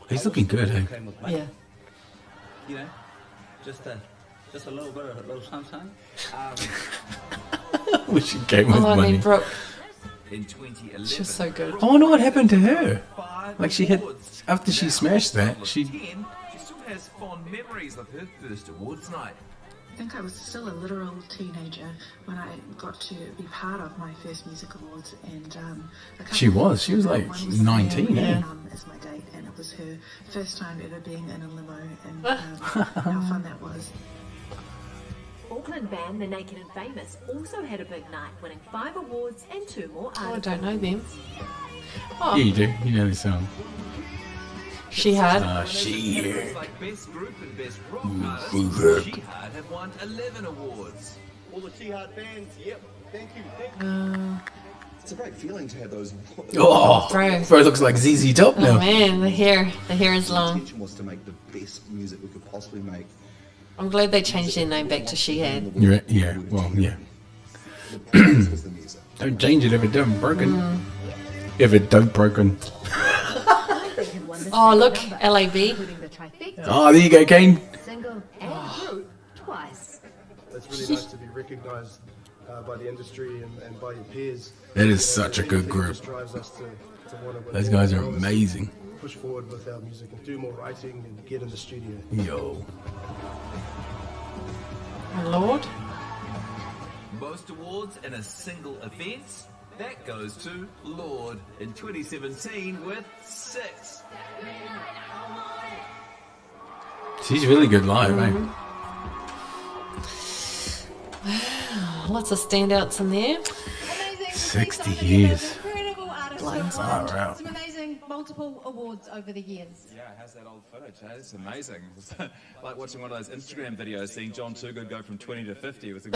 He's looking good, eh? Came with money, Yeah. you know, just a little bit of a little sunshine. Wish she came with Oh, I money. mean, Brooke. In 2011, She's so good. I wonder what happened to her. 5 Like she had, awards. after she Now, smashed that, number she 10, she still has fond memories of her first awards night. think I was still a literal teenager when I got to be part of my first music awards, and She was like 19, yeah. As my date, and it was her first time ever being in a limo, and how fun that was. Auckland band The Naked and Famous also had a big night, winning 5 awards and 2 more I artists. don't know them. Yeah, you do. You know the song. She had. She Categories like Best Group and Best Rock Artist, She Had have won 11 awards. All the Jihad fans, yep. Thank you. It's a great feeling to have those. Oh, Bro. bro looks like ZZ Top now. Oh man, the hair is The long. intention was to make the best music we could possibly make. I'm glad they changed their name back to She Had. Yeah, well, yeah. Don't change it if it don't broken. If it don't broken. Oh look, LAB. Oh, there you go, Kane. Single and group twice. It's really nice to be recognised by the industry and by your peers. That is such a good group. Just drives us to want to win Those more guys are awards, amazing. Push forward with our music and do more writing and get in the studio. Yo. My lord. Most awards in a single event. That goes to Lord in 2017 with 6. She's really good live, eh? Lots of standouts in there. 60 years. Incredible artists Blows who've my won heart. some amazing multiple awards over the years. Yeah, how's that old photo, Chaii? It's amazing. It's like watching one of those Instagram videos, seeing John Toogood go from 20 to 50 with a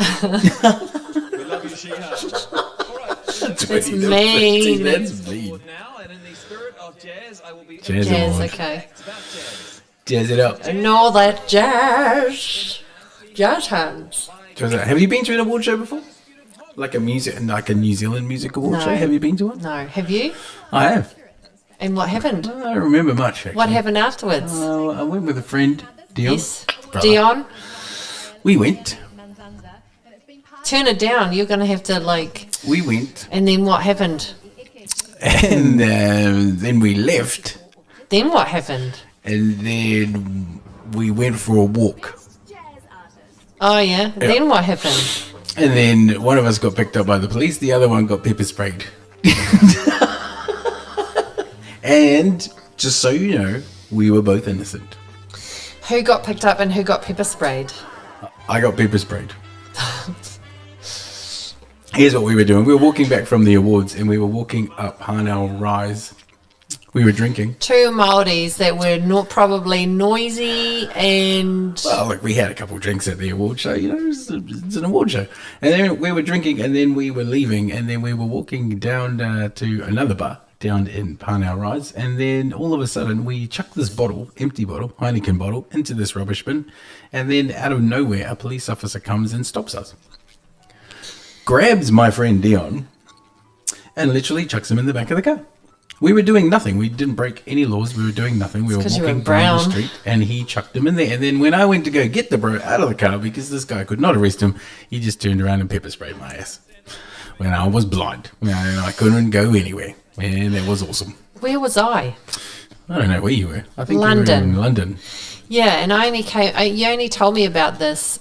We love you, She-Ha. All right. That's mean. That's mean. Now, and in the spirit of jazz, I will be... Jazz award. Okay. It's about jazz. Jazz it up. And all that jazz. Jazz hands. Have you been to an award show before? Like a New Zealand music award No. show? Have you been to one? No. Have you? I have. And what happened? I don't remember much, actually. What happened afterwards? I went with a friend, Dion. Yes. Brother. Dion? We went. Turn it down. You're going to have to like... We went. And then what happened? And then we left. Then what happened? And then we went for a walk. Oh, yeah. Then what happened? And then one of us got picked up by the police. The other one got pepper sprayed. And just so you know, we were both innocent. Who got picked up and who got pepper sprayed? I got pepper sprayed. Here's what we were doing. We were walking back from the awards and we were walking up Hanau Rise. We were drinking. 2 Māoris that were not probably noisy and... Well, look, we had a couple of drinks at the award show. You know, it's an award show. And then we were drinking and then we were leaving and then we were walking down to another bar down in Hanau Rise. And then all of a sudden we chucked this bottle, empty bottle, Heineken bottle, into this rubbish bin. And then out of nowhere, a police officer comes and stops us. Grabs my friend Dion and literally chucks him in the back of the car. We were doing nothing. We didn't break any laws. We were doing nothing. We were walking down the street and he chucked him in there. And then when I went to go get the bro out of the car because this guy could not arrest him, he just turned around and pepper sprayed my ass. When I was blind. And I couldn't go anywhere. And that was awesome. Where was I? I don't know where you were. I think London. you were in London. Yeah, and you only told me about this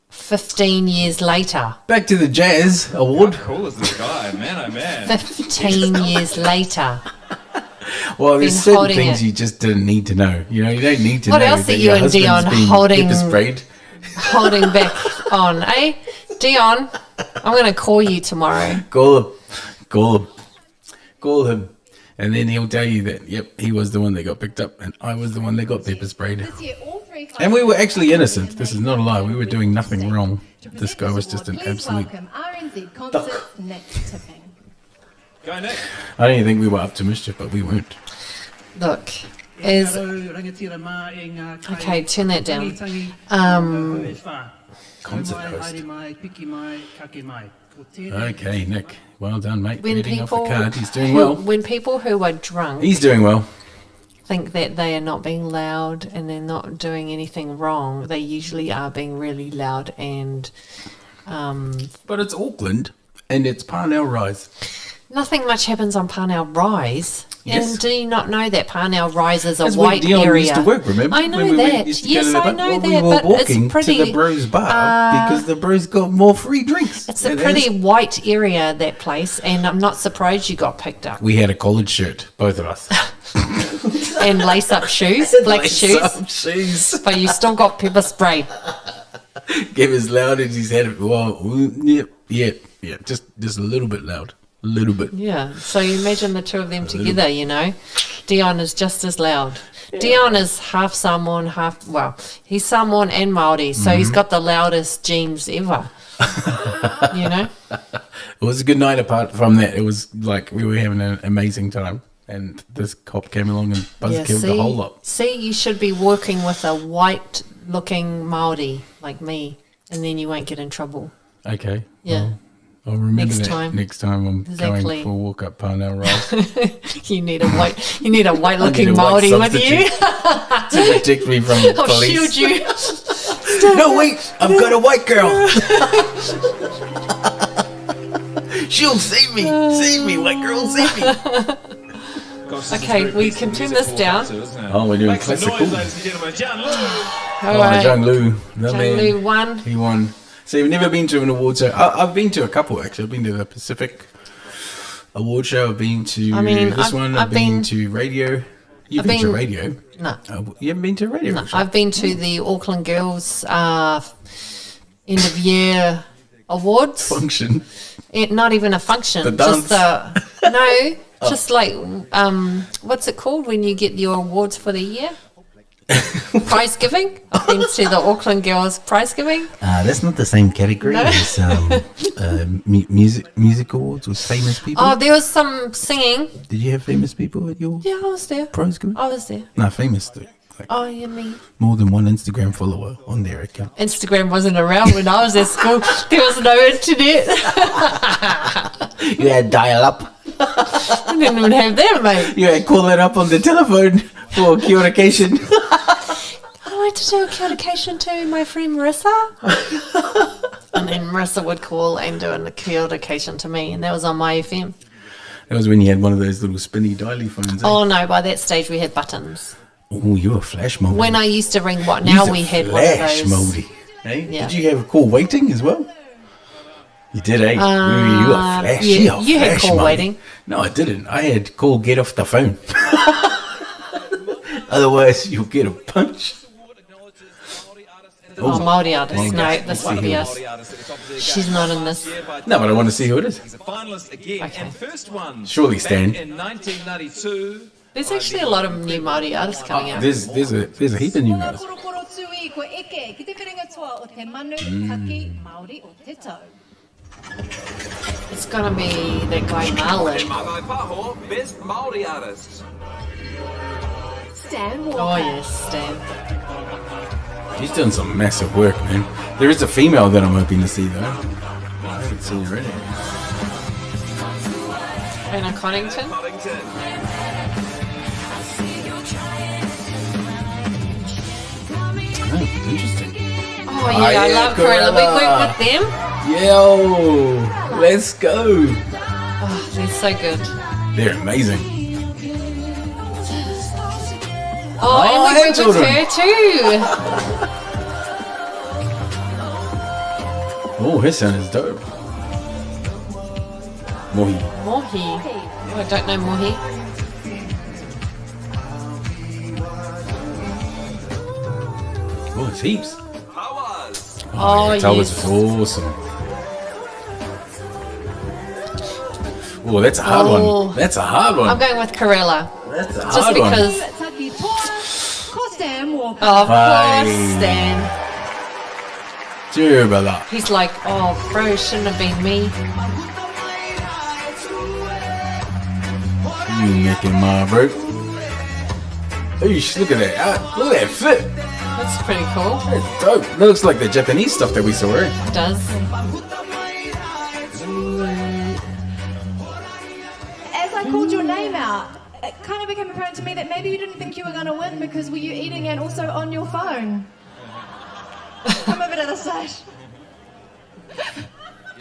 15 years later. Back to the Jazz Award. How cool is this guy? Man, oh man. 15 years later. Well, there's Been certain holding things it. you just didn't need to know. You know, you don't need to What know else that are you your and husband's Dion been holding- pepper sprayed. Holding back on, eh? Dion, I'm going to call you tomorrow. Call him. And then he'll tell you that, yep, he was the one that got picked up and I was the one that got pepper sprayed. This year, all 3 And we were actually innocent. This is not a lie. We were doing nothing wrong. This guy was just an Please absolute... welcome RNZ concert Nick Tipping. Go, Nick. I don't even think we were up to mischief, but we weren't. Look, okay, turn that down. Concert host. Okay, Nick. Well done, mate. When Reading off the people, card. He's doing well. when people who are drunk He's doing well. think that they are not being loud and they're not doing anything wrong, they usually are being really loud and... But it's Auckland and it's Parnell Rise. Nothing much happens on Parnell Rise. Yes. And do you not know that Parnell Rise is a That's where white Dion area? used to work, remember? I know When we that. used to go Yes, to the I bar? know Well, that, we were but walking it's pretty. to the Bros Bar because the Bros got more free drinks. It's a pretty white area, that place, and I'm not surprised you got picked up. We had a collared shirt, both of us. And lace-up shoes, black Lace-up shoes. But you still got pepper spray. Gave as loud as he's had it. Well, yeah, just a little bit loud. A little bit. Yeah, so you imagine the two of them together, you know. Dion is just as loud. Yeah. Dion is half Samoan, he's Samoan and Māori, so he's got the loudest genes ever, you know. It was a good night apart from that. It was like we were having an amazing time, and this cop came along and buzzkilled the whole lot. See, you should be working with a white-looking Māori like me, and then you won't get in trouble. Okay. Yeah. Well, I'll remember next time I'm going for a walk up Parnell Rise. You need a white-looking Māori with you to protect me from the I'll police. shield you. No, wait! I've got a white girl. She'll save me. Save me, white girl, save me. Okay, we can turn this down. Oh, we're doing classical. Zhang Lu. Zhang Lu won. He won. So you've never been to an award show? I've been to a couple, actually. I've been to the Pacific Award Show. I've been to this one. I've been to radio. You've been to radio? No. You haven't been to a radio? No, I've been to the Auckland Girls end of year awards. Function? Not even a function. The dance? Just like, what's it called when you get your awards for the year? Prize giving. I've been to the Auckland Girls prize giving. That's not the same category as music awards with famous people. Oh, there was some singing. Did you have famous people at your I was there. prize giving? I was there. No, famous though. Like you mean more than one Instagram follower on their account. Instagram wasn't around when I was at school. There was no internet. You had dial up. I didn't even have that, mate. You had call it up on the telephone for communication. I like to do a communication to my friend Marissa. And then Marissa would call and do a communication to me, and that was on my FM. That was when you had one of those little spinny dialy phones. Oh no, by that stage we had buttons. Oh, you were flash mode. When I used to ring what now we had one of flash those. mode. Hey? Yeah. Did you have call waiting as well? You did, eh? You were flash. Yeah, you had call waiting. No, I didn't. I had call get off the phone. Otherwise, you'll get a punch. Oh, Māori artist. No, this won't be us. She's not in this. No, but I want to see who it is. He's a finalist again. Okay. And first one. Surely Stan. In 1992. There's actually a lot of new Māori artists coming out. There's a heap of new guys. It's gonna be that guy Marlon. Mātai Paho, best Māori artist. Stan Walker. Oh yes, Stan. He's done some massive work, man. There is a female that I'm hoping to see, though. I haven't seen her already. Anna Coddington. Oh, interesting. Oh yeah, I love Corella. We work with them. Yo, let's go. Oh, they're so good. They're amazing. Oh, and we work with her too. Oh, her sound is dope. Mohi. Mohi. Oh, I don't know Mohi. Oh, it's heaps. Oh, yeah, Towers yes. is awesome. Oh, that's a hard one. That's a hard one. I'm going with Corella. That's a Just hard because. one. Oh, of Bye. course, Stan. Jubala. He's like, oh, bro, shouldn't have been me. You making my bro. Eesh, look at that. Look at that fit. That's pretty cool. That's dope. That looks like the Japanese stuff that we saw, right? It does. As I called your name out, it kind of became apparent to me that maybe you didn't think you were going to win because were you eating and also on your phone? Come over to the side.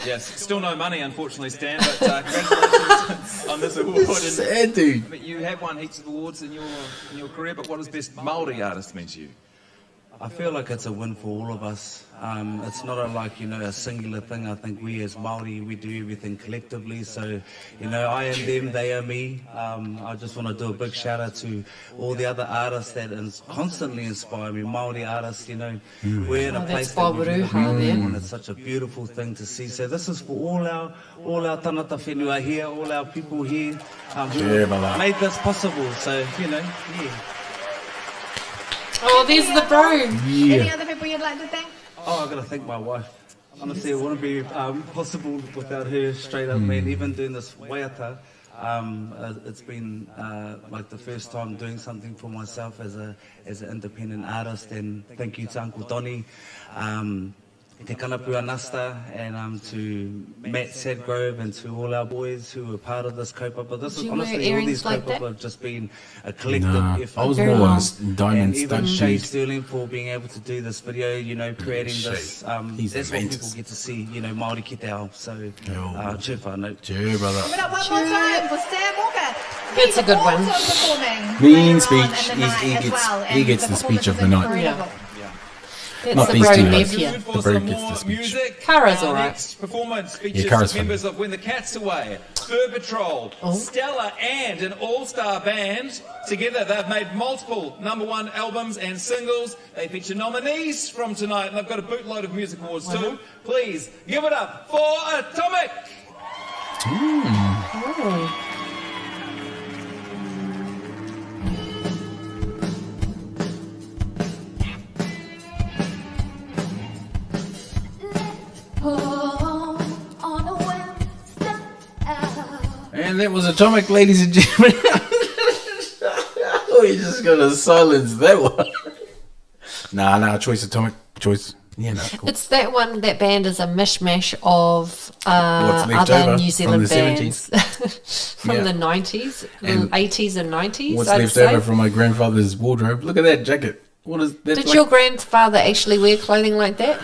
Yes, still no money, unfortunately, Stan, but congratulations on this award. Sad, dude. But you have won heaps of awards in your career, but what does Best Māori Artist mean to you? I feel like it's a win for all of us. It's not a singular thing. I think we as Māori, we do everything collectively. So, I am them, they are me. I just want to do a big shout out to all the other artists that constantly inspire me. Māori artists, we're in a place that we've never been before, and it's such a beautiful thing to see. So this is for all our tanata whenua here, all our people here who made this possible. So, yeah. Oh, there's the broom. Yeah. Any other people you'd like to thank? Oh, I've got to thank my wife. Honestly, it wouldn't be possible without her, straight up, man. Even doing this waiata, it's been like the first time doing something for myself as an independent artist. And thank you to Uncle Donnie, Te Kanapua Nasta, and to Matt Sadgrove, and to all our boys who were part of this kaupapa. This is honestly, all these kaupapa have just been a collective effort. I was more diamond and even stud Chaii dude. Sterling for being able to do this video, creating this. That's what people get to see, Māori ki te ao. So, cheer whānau. Cheer, brother. Give it up one more time for Sam Walker. It's a good one. Mean speech. He gets the speech of the night. Yeah. That's Not the these bro two. nephew. The bro gets the speech. Kara's Our alright. next performance features Kara's members of When the Cat's Away, Fur Patrol, Stella, and an all-star band. Together, they've made multiple #1 albums and singles. They feature nominees from tonight, and they've got a bootload of music awards too. Please give it up for Atomic. And that was Atomic, ladies and gentlemen. We just got to silence that one. Nah, choice Atomic. Choice. Yeah, no, cool. It's that one, that band is a mishmash of What's left other over New Zealand from the bands. 70s. From Yeah. the 90s, And 80s and 90s. What's I'd left say. over from my grandfather's wardrobe? Look at that jacket. What is that? Did your grandfather actually wear clothing like that?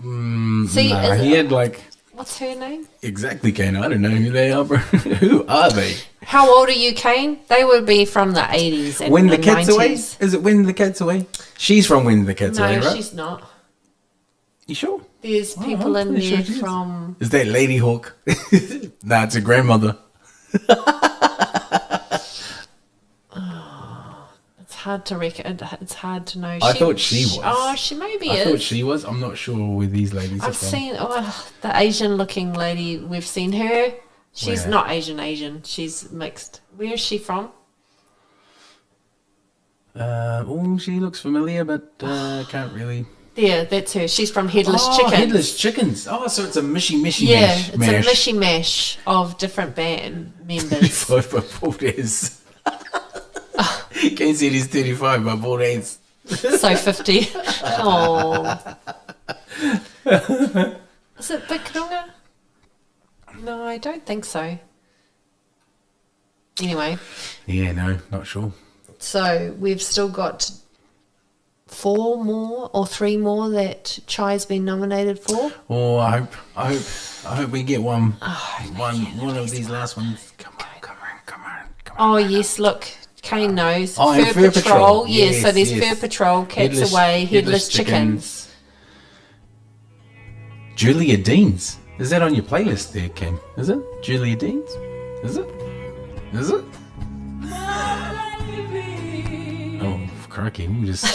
See, nah, is he it- had like What's her name? exactly, Kane. I don't know who they are, bro. Who are they? How old are you, Kane? They would be from the 80s and When the and Cat's 90s. Away? Is it When the Cat's Away? She's from When the Cat's No, Away, right? she's not. You sure? There's people I'm in pretty there sure she is. from... Is that Lady Hawk? Nah, it's a grandmother. It's hard to reckon. It's hard to know. I thought she was. Oh, she maybe I is. thought she was. I'm not sure where these ladies are I've from. seen the Asian-looking lady. We've seen her. She's Where? not Asian. She's mixed. Where is she from? She looks familiar, but can't really. Yeah, that's her. She's from Headless Oh, Chicken. Headless Chickens. Oh, so it's a mishy Yeah, mash. it's a mishy mash of different band members. 35 by 4 days. Kane said he's 35 by 4 days. So 50. Oh. Is it Big Runga? No, I don't think so. Anyway, Yeah, no, not sure. so we've still got 4 more or 3 more that Chai's been nominated for. Oh, I hope we get one of these last ones. Come on. Oh, yes, look. Kane knows. Oh, and Fur Patrol. Yeah, so Yes, there's yes. Fur Patrol, Cats Away, Headless Chickens. Julia Deans. Is that on your playlist there, Ken? Is it? Julia Deans? Is it? Is it? Oh, crikey. We just...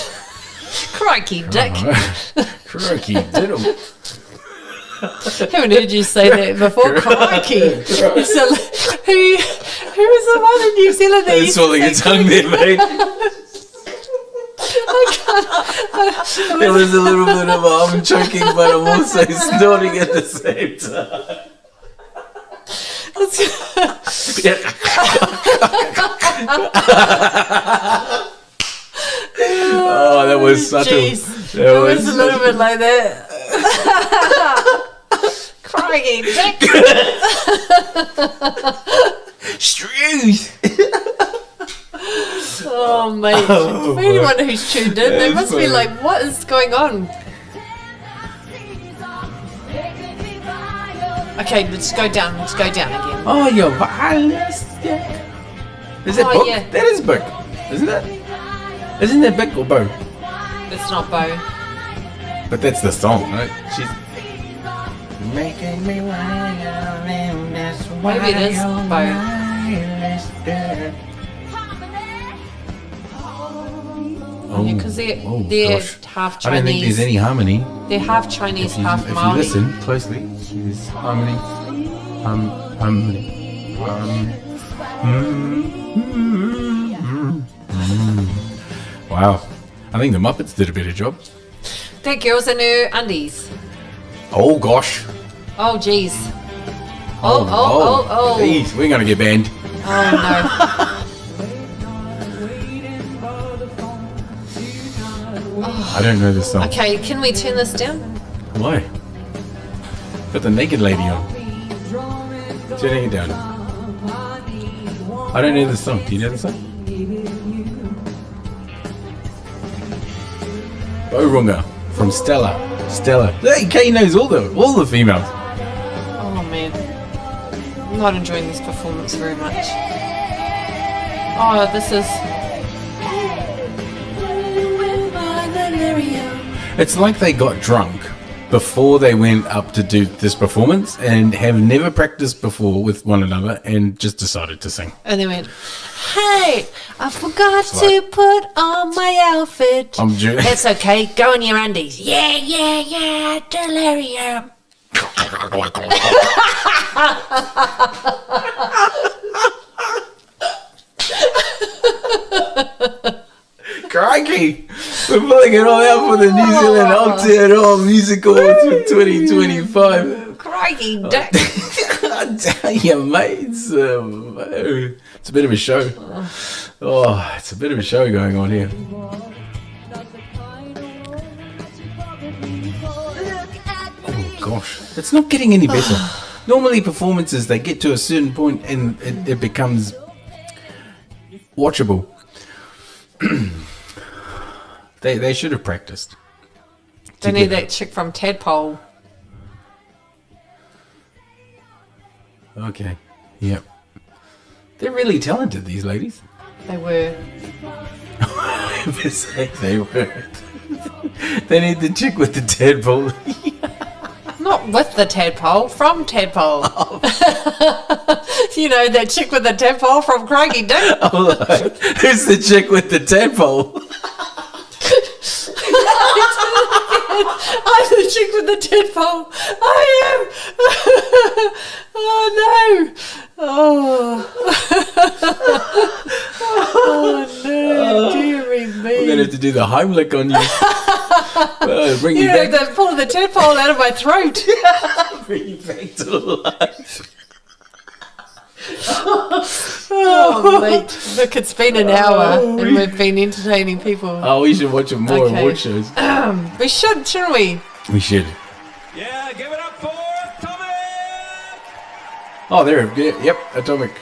Crikey Dick. Crikey Diddle. Haven't heard you say that before. Crikey. So, who was the one in New Zealand that Don't used swallow to your say tongue there, mate. There was a little bit of arm choking, but I'm also snorting at the same time. Oh, that was subtle. Jeez. It was a little bit like that. Crikey Dick. Struth. Oh, mate. Oh, For anyone who's tuned in, they must be like, what is going on? Okay, let's go down. Let's go down again. Oh, you're violence. Is it Oh, book? yeah. That is book, isn't it? Isn't that Bick or Bo? It's not Bo. But that's the song, right? She's making me wild, and that's why Maybe it is Bo. Oh, Because they're gosh. half Chinese. I don't think there's any harmony. They're half Chinese, If you, half if you Māori. listen closely, there's harmony. Harmony. Wow. I think the Muppets did a better job. That girl's in her undies. Oh, gosh. Oh, jeez. Oh. Jeez, we're going to get banned. Oh, I don't know this no. song. Okay, can we turn this down? Why? Got the naked lady on. Turning it down. I don't know this song. Do you know the song? Borunga from Stella. Hey, Kay knows all the females. Oh, man. I'm not enjoying this performance very much. Oh, this is... It's like they got drunk before they went up to do this performance and have never practiced before with one another and just decided to sing. And they went, hey, I forgot to put on my outfit. That's okay, go in your undies. Yeah, delirium. Crikey! We're pulling it all out for the New Zealand Aotearoa Music Awards for 2025. Crikey Dick. I tell you, mate, it's a bit of a show. Oh, it's a bit of a show going on here. Oh gosh, it's not getting any better. Normally performances, they get to a certain point and it becomes watchable. They should have practiced. They need that chick from TADPOLE. Okay. Yep. They're really talented, these ladies. They were. They were. They need the chick with the tadpole. Not with the tadpole, from TADPOLE. Oh. You know, that chick with the tadpole from Crikey Dick. Oh, who's the chick with the tadpole? I'm the chick with the tadpole. I am. Oh no. Oh no. Dearie me. We're gonna have to do the Heimlich on you. Bring you back. They're pulling the tadpole out of my throat. Bring you back to life. Oh, mate. Look, it's been an hour and we've been entertaining people. Oh, we should watch more award shows. We should, shouldn't we? We should. Yeah, give it up for Atomic! Oh, there. Yep, Atomic.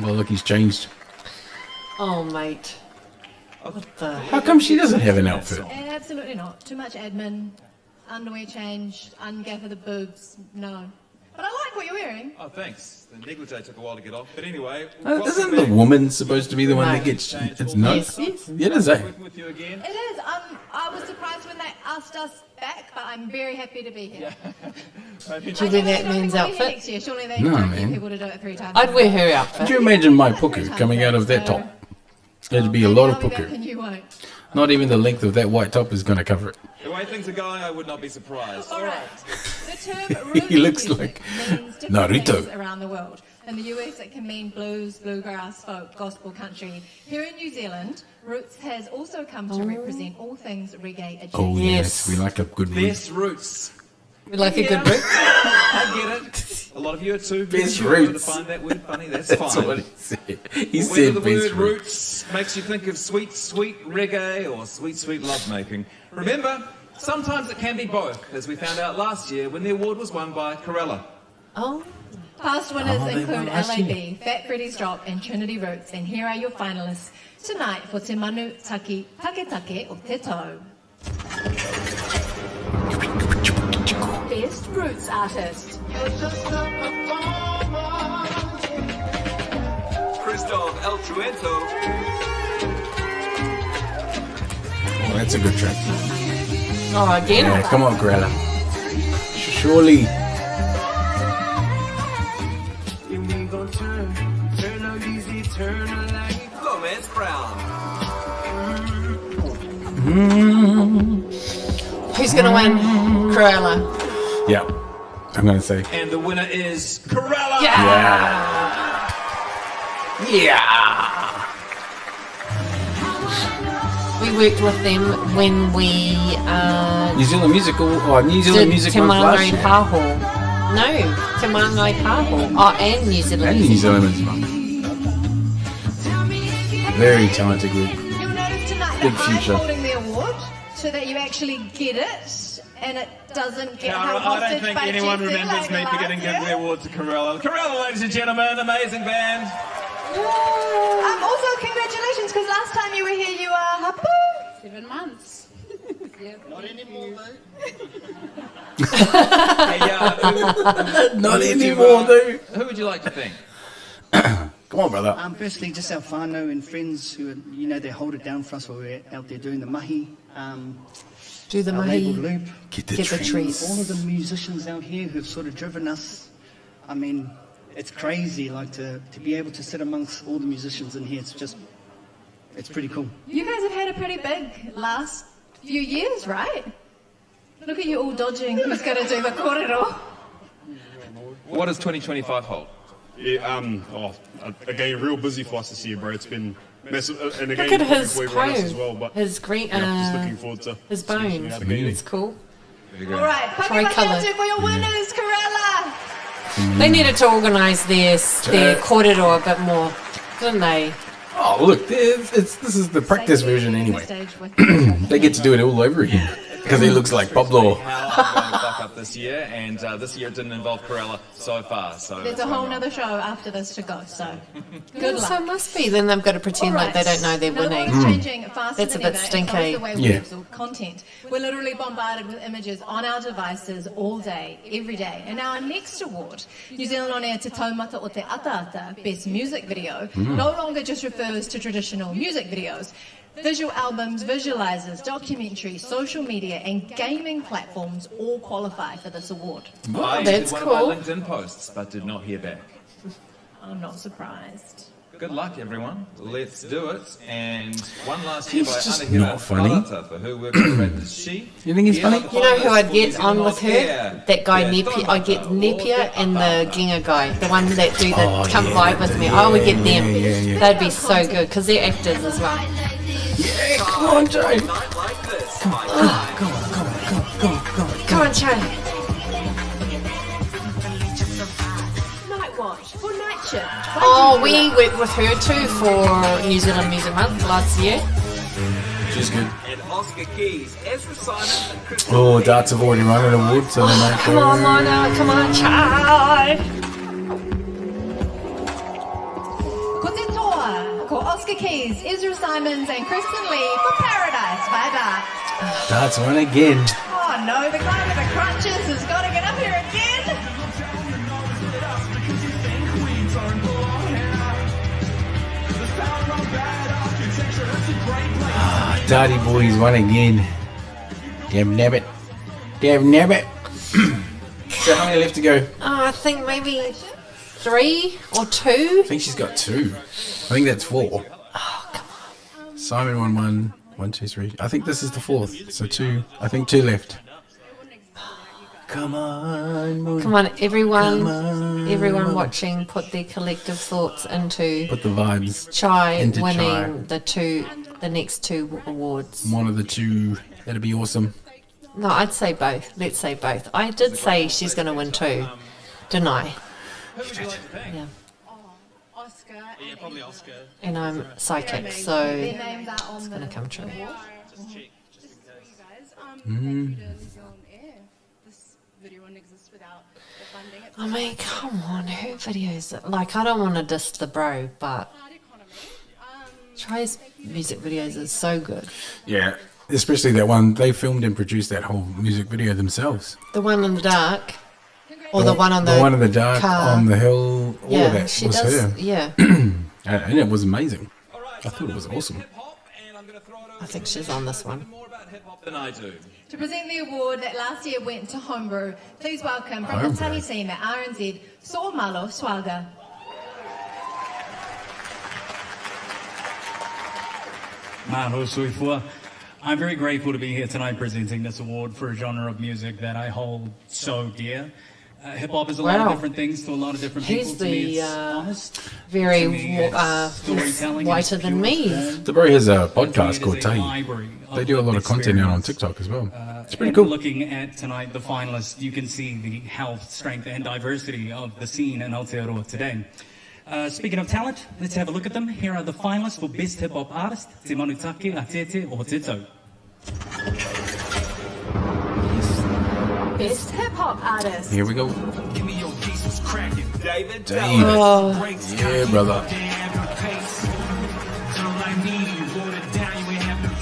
Well, look, he's changed. Oh, mate. What the How come she doesn't have an outfit? Absolutely not. Too much admin, underwear change, ungather the boobs. No. But I like what you're wearing. Oh, thanks. The negligee took a while to get off. But anyway... Isn't the woman supposed to be the one that gets... It's not? Yes. Yeah, it is, eh? With you again. It is. I was surprised when they asked us back, but I'm very happy to be here. Did you wear that man's outfit? Next year. Surely they No, don't man. get people to do it 3 times. I'd wear her outfit. Could you imagine my puku coming out of that top? It'd be a lot of puku. And you won't. Not even the length of that white top is going to cover it. The way things are going, I would not be surprised. All right. The term He looks like means different Naruto. things around the world. In the US, it can mean blues, bluegrass, folk, gospel, country. Here in New Zealand, roots has also come to represent all things reggae adjacent. Oh, yes. We like a good root. Best roots. We like a good root. I get it. A lot of you are too Best sure roots. to find that word funny. That's That's fine. what he said. He Whether said the best word root. roots makes you think of sweet, sweet reggae or sweet, sweet lovemaking. Remember, sometimes it can be both, as we found out last year when the award was won by Corella. Oh. Past winners they include won last LAB, year. Fat Freddy's Drop, and Trinity Roots. And here are your finalists tonight for Te Manu Take Take o Te Tau. Best Roots Artist. Christoph El Truento. Oh, that's a good track. Oh, again? Yeah, come on, Grella. Surely. Lawrence Brown. Who's going to win? Cruella. Yeah, I'm going to say. And the winner is Cruella. Yeah. We worked with them when we New Zealand Musical or New Zealand Music Month last year. Paho. No, Te Māngai Paho. Oh, and New Zealand And Music New Zealand Music Month. Very talented group. You'll notice tonight Big that future. I'm holding the award so that you actually get it and it doesn't get held I hostage don't think by anyone Jesse remembers like me last forgetting to give year. the award to Cruella. Cruella, ladies and gentlemen, amazing band. Also, congratulations, because last time you were here, you were Hapu. 7 months. Not anymore, Not anymore, though. Who would you like to thank? Come on, brother. Firstly, just our whānau and friends who, they hold it down for us while we're out there doing the mahi. Do the our mahi. label Loop. Get the treats. All of the musicians out here who've sort of driven us. I mean, it's crazy, like to be able to sit amongst all the musicians in here. It's pretty cool. You guys have had a pretty big last few years, right? Look at you all dodging who's going to do the corridor. What does 2025 hold? Yeah, again, real busy for us this year, bro. It's been massive, and again, Look at his for everyone else as pose. well. But His green, just looking forward to his seeing bones. how to get It's cool. All right, Tricolour. for your winners, Cruella. They needed to organise their corridor a bit more, didn't they? Oh, look, this is the practice version anyway. They get to do it all over again because he looks like Pablo. How I'm going to fuck up this year, and this year it didn't involve Cruella so far. So There's a whole nother show after this to go, so good luck. So it must be. Then they've got to pretend like they don't know they're Now, the winning. world's changing faster That's a than bit ever, stinky. and so is the way we Yeah. absorb content. We're literally bombarded with images on our devices all day, every day. And now our next award, New Zealand On Air Te Taumata o Te Ataata, Best Music Video, no longer just refers to traditional music videos. Visual albums, visualizers, documentaries, social media, and gaming platforms all qualify for this award. I that's did one cool. of my LinkedIn posts, but did not hear back. I'm not surprised. Good luck, everyone. Let's do it. And one last year He's by just Aaradhna not funny. Performance, who works with She. You think he's funny? You know who I'd get on with her? That guy Nepia. I get Nepia and the Ginga guy, the one that do the come live with me. I would get them. Yeah. That'd be so good because they're actors as well. Yeah, come on, Joe. Come on, Chaii. Night Watch for Night Shift. Oh, we worked with her too for New Zealand Music Month last year. She's good. And Oscar Keys, Ezra Simon, and Chris. Oh, darts have already run an award, so they might Come on, Mona. Come on, Chaii. Ko te toa, ko Oscar Keys, Ezra Simons, and Kristen Lee for Paradise by Dark. Darts won again. Oh no, the guy with the crutches has got to get up here again. Darty boys won again. Damn nabbit. Damn nabbit. So how many left to go? I think maybe 3 or 2. I think she's got 2. I think that's 4. Oh, come on. Simon won 1, 1, 2, 3. I think this is the 4th. So 2. I think 2 left. Come on, Moon. Come on, everyone. Come on. Everyone watching, put their collective thoughts into Put the vibes. Chaii into winning Chaii. the next 2 awards. One of the 2. That'd be awesome. No, I'd say both. Let's say both. I did say she's going to win 2, didn't I? Yeah. Oscar. Yeah, probably Oscar. And I'm psychic, so Their names are on it's going to come true. Just for you guys, thank you to New Zealand Air. This video wouldn't exist without the funding. It's I mean, come on, her videos. Like, I don't want to diss the bro, but hard economy. Chaii's music videos is so good. Yeah. Especially that one. They filmed and produced that whole music video themselves. The one in the dark. Or the one on the one in the dark, car. on the hill, all Yeah, of that she was does- her. yeah. And it was amazing. I thought it was awesome. I think she's on this one. Than I do. To present the award that last year went to Homebrew, please welcome from Homebrew. the Tani team at RNZ, Saw Malo Swaga. Maho Suifua. I'm very grateful to be here tonight presenting this award for a genre of music that I hold so dear. Hip-hop is a lot of Wow. different things to a lot of different people. He's To me, the it's honest. very To me, it's he's storytelling whiter in than its me. pure form. The bro has a And for me, podcast it called is a Chaii. library They of do a lot of content out on experience. TikTok as well. It's pretty And cool. Looking at tonight, the finalists, you can see the health, strength, and diversity of the scene in Aotearoa today. Speaking of talent, let's have a look at them. Here are the finalists for Best Hip Hop Artist, Te Manutake, Atete, or Tito. Best hip hop artist. Here we go. David David. Oh. Yeah, brother.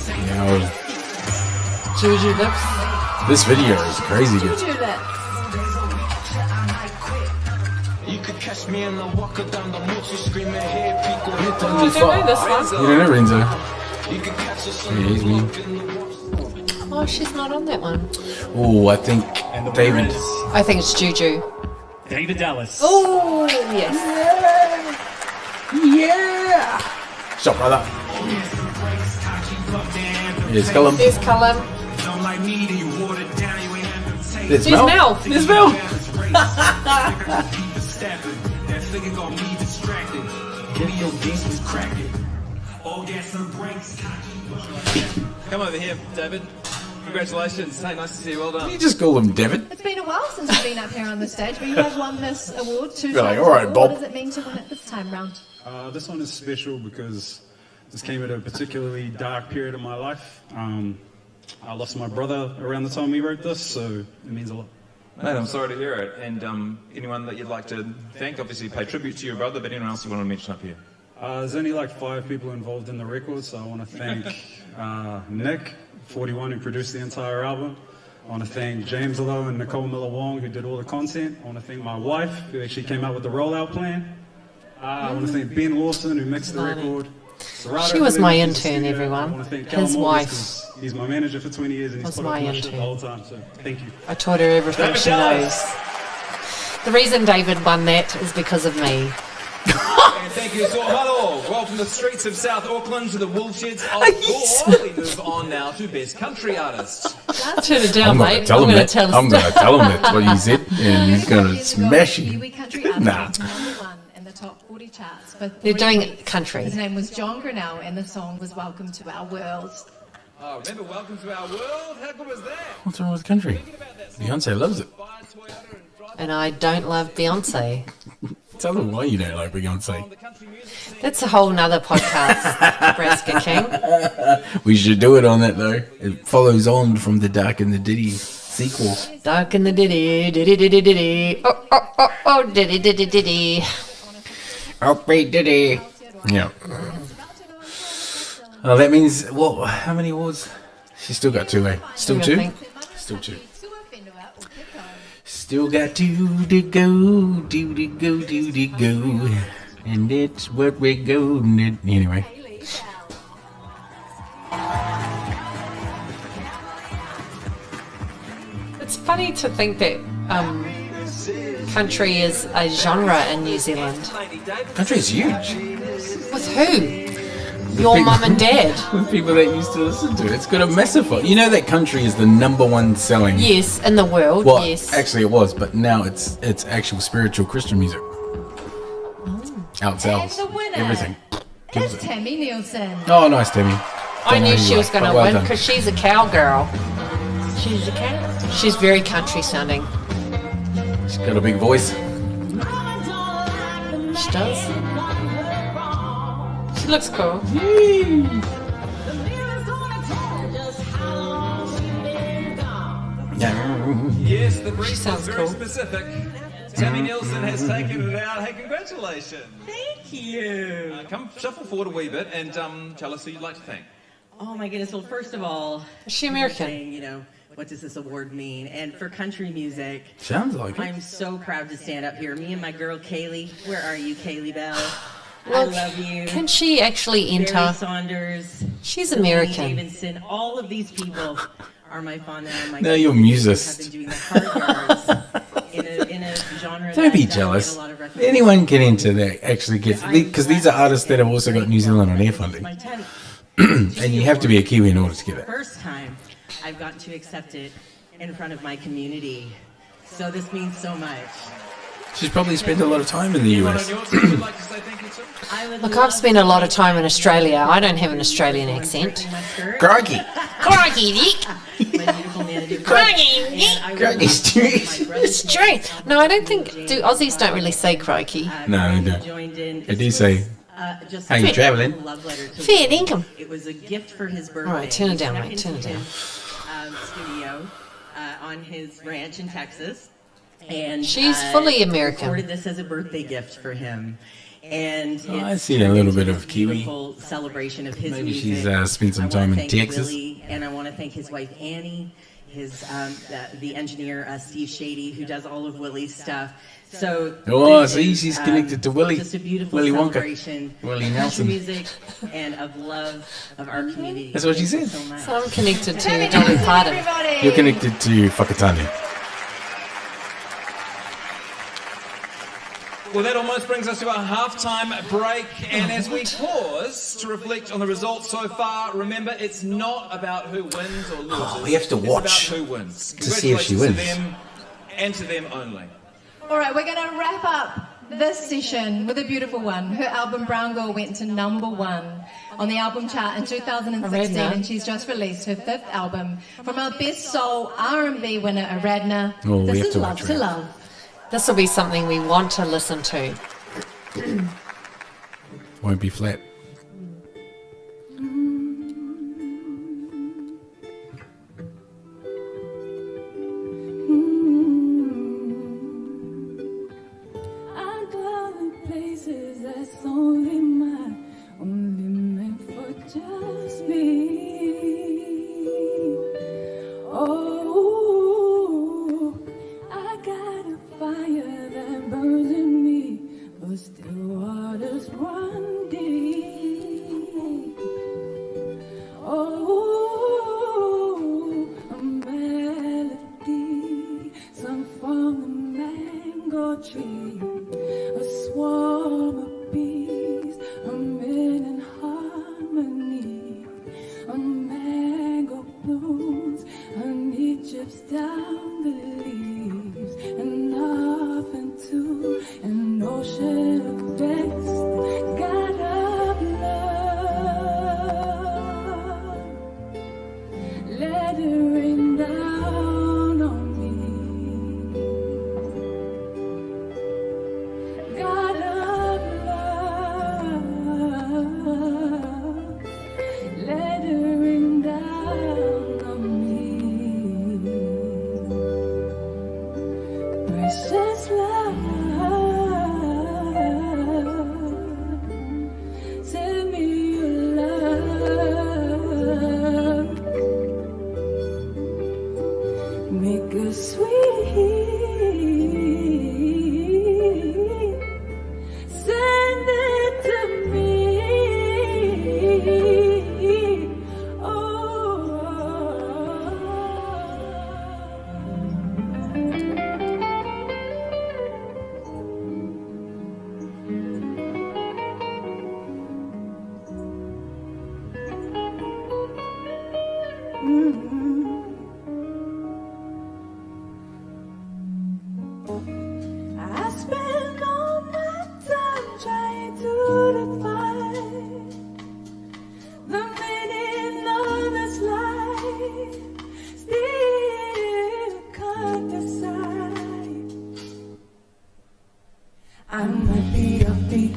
Yeah, Juju Lips. this video is crazy good. Juju Lips. You could catch me in the walker down the mochi screaming head people. Oh, I don't know this one. You don't know Renzo? You could catch us Yeah, he's me. Oh, she's not on that one. Oh, I think David. I think it's Juju. David Dallas. Oh, yes. Yeah. Stop, brother. Here's Callum. There's Callum. There's There's Mel. Mel. There's Mel. Come over here, David. Congratulations. Hey, nice to see you. Well done. You just call him David. It's been a while since you've been up here on the stage, but you have won this award 2 You're like, times. all right, What Bob. does it mean to win it this time round? This one is special because this came at a particularly dark period of my life. I lost my brother around the time we wrote this, so it means a lot. Mate, I'm sorry to hear it. And anyone that you'd like to thank, obviously pay tribute to your brother, but anyone else you want to mention up here? There's only like 5 people involved in the record, so I want to thank Nick, 41, who produced the entire album. I want to thank James Lowe and Nicole Miller-Wong, who did all the content. I want to thank my wife, who actually came up with the rollout plan. I want to thank Ben Lawson, who mixed the record. Serato, She was who my lives in the intern, studio. everyone. I want to thank His Callum wife. August, 'cause he's my manager for 20 years, and he's Was put up my with my shit the intern. whole time, so thank you. I taught her everything David she Dallas. knows. The reason David won that is because of me. And thank you, Malo. Welcome to the streets of South Auckland to the woolsheds of Gore. We move on now to Best Country Artist. Turn it down, I'm going to mate. tell him gonna that. tell I'm us- going to tell him that's what you said, and he's going to smash you. Kiwi country artist Nah. was number 1 in the top 40 charts for 3 They're doing weeks. country. His name was John Grinnell, and the song was Welcome to Our World. Oh, remember Welcome to Our World? How good was that? What's wrong with the country? Beyonce loves it. And I don't love Beyonce. Tell them why you don't like Beyonce. That's a whole nother podcast, Kebrasca King. We should do it on that though. It follows on from the Dark and the Diddy sequel. Dark in the diddy, diddy diddy diddy. Oh, oh, oh, oh, diddy diddy diddy. Oh, Diddy. Yeah. Oh, that means what? How many awards? She's still got 2, eh? Still 2? Still 2. Still got 2 to go, 2 to go, 2 to go. And that's what we're going to... Anyway. It's funny to think that country is a genre in New Zealand. Country's huge. With who? Your mum and dad. With people that used to listen to it. It's got a massive... You know that country is the #1 selling... Yes, in the world, Well, yes. actually it was, but now it's actual spiritual Christian music. Outsells And the winner everything. is Tammy Nielsen. Oh, nice, Timmy. I Don't know knew who she you was are, going to but well win done. because she's a cowgirl. She's a cow. She's very country sounding. She's got a big voice. She does. She looks cool. Yes, the brief She sounds was very cool. specific. Tammy Nielsen has taken it out. Hey, congratulations. Thank you. Come shuffle forward a wee bit and tell us who you'd like to thank. Oh my goodness. Well, first of all, Is she American? saying, what does this award mean? And for country music, Sounds like it. I'm so proud to stand up here. Me and my girl Kaylee. Where are you, Kaylee Bell? Well, I love you. Can she actually enter? Barry Saunders. She's Celine American. Davidson. All of these people are my fun. My No, you're musist. I've been doing the hard yards in a genre Don't be that jealous. get a lot of recognition. Anyone get into that actually gets, because these are artists that have also got New Zealand on air funding. And you have to be a Kiwi in order to get it. First time I've gotten to accept it in front of my community. So this means so much. She's probably spent a lot of time in the US. Look, I've spent a lot of time in Australia. I don't have an Australian accent. Crikey. Crikey Dick. Crikey Dick. Crikey Street. It's true. No, I don't think... Aussies don't really say crikey. No, they don't. They do say, how you travelling? Fair income. It was a gift for his birthday. All right, turn it down, He mate. snuck Turn it into down. his, studio on his ranch in Texas. And She's fully American. Recorded this as a birthday gift for him. And I see a little bit of Kiwi. beautiful celebration of his Maybe music. she's spent some time in Texas. Willie, and I want to thank his wife Annie, his the engineer Steve Shady, who does all of Willie's stuff. So this see, is, she's connected to Willie. Just a beautiful Willie Wonka. celebration Willie of Nelson. music and of love of our community. That's what she Thank you said. so much. So I'm connected to Dolly Parton. You're connected to Whakatane. Well, that almost brings us to our halftime break. And as we pause to reflect on the results so far, remember, it's not about who wins or loses. we have to watch It's about who wins. to see if she Congratulations wins. to them and to them only. All right, we're going to wrap up this session with a beautiful one. Her album Brown Girl went to #1 on the album chart in 2016, Aaradhna. and she's just released her 5th album from our Best Soul R&B winner, Aaradhna. Oh, we This have is to Love watch to her. Love. This will be something we want to listen to. Won't be flat. I dwell in places that's only mine, only meant for just me. Oh, I got a fire that burns in me, but still waters run deep. Oh, a melody sung from a mango tree, a swarm of bees, humming in harmony. A mango blooms, honey drips down the leaves, and off into an ocean of rest. God of love, let it rain down on me. God of love, let it rain down on me. Precious love, send me your love. Make us sweet, send it to me. I spend all my time trying to define the meaning of this life. Still can't decide. I might be upbeat,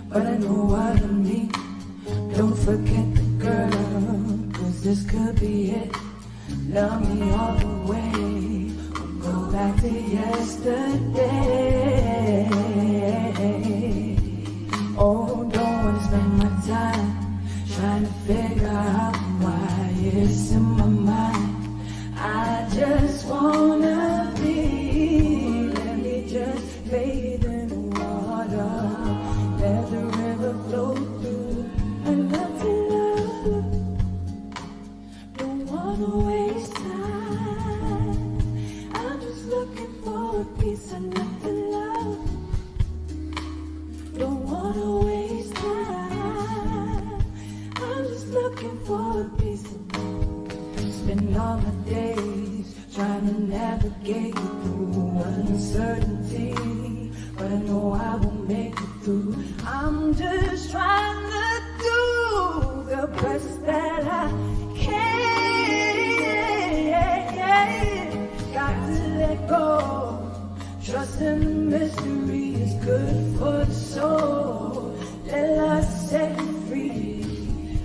but I know what I mean. Don't forget the girl, 'cause this could be it. Love me all the way. Go back to yesterday. Oh, don't wanna spend my time trying to figure out why it's in my mind. I all my days trying to navigate through uncertainty, but I know I will make it through. I'm just trying to do the best that I can. Got to let go. Trust in the mystery is good for the soul. Let us set it free.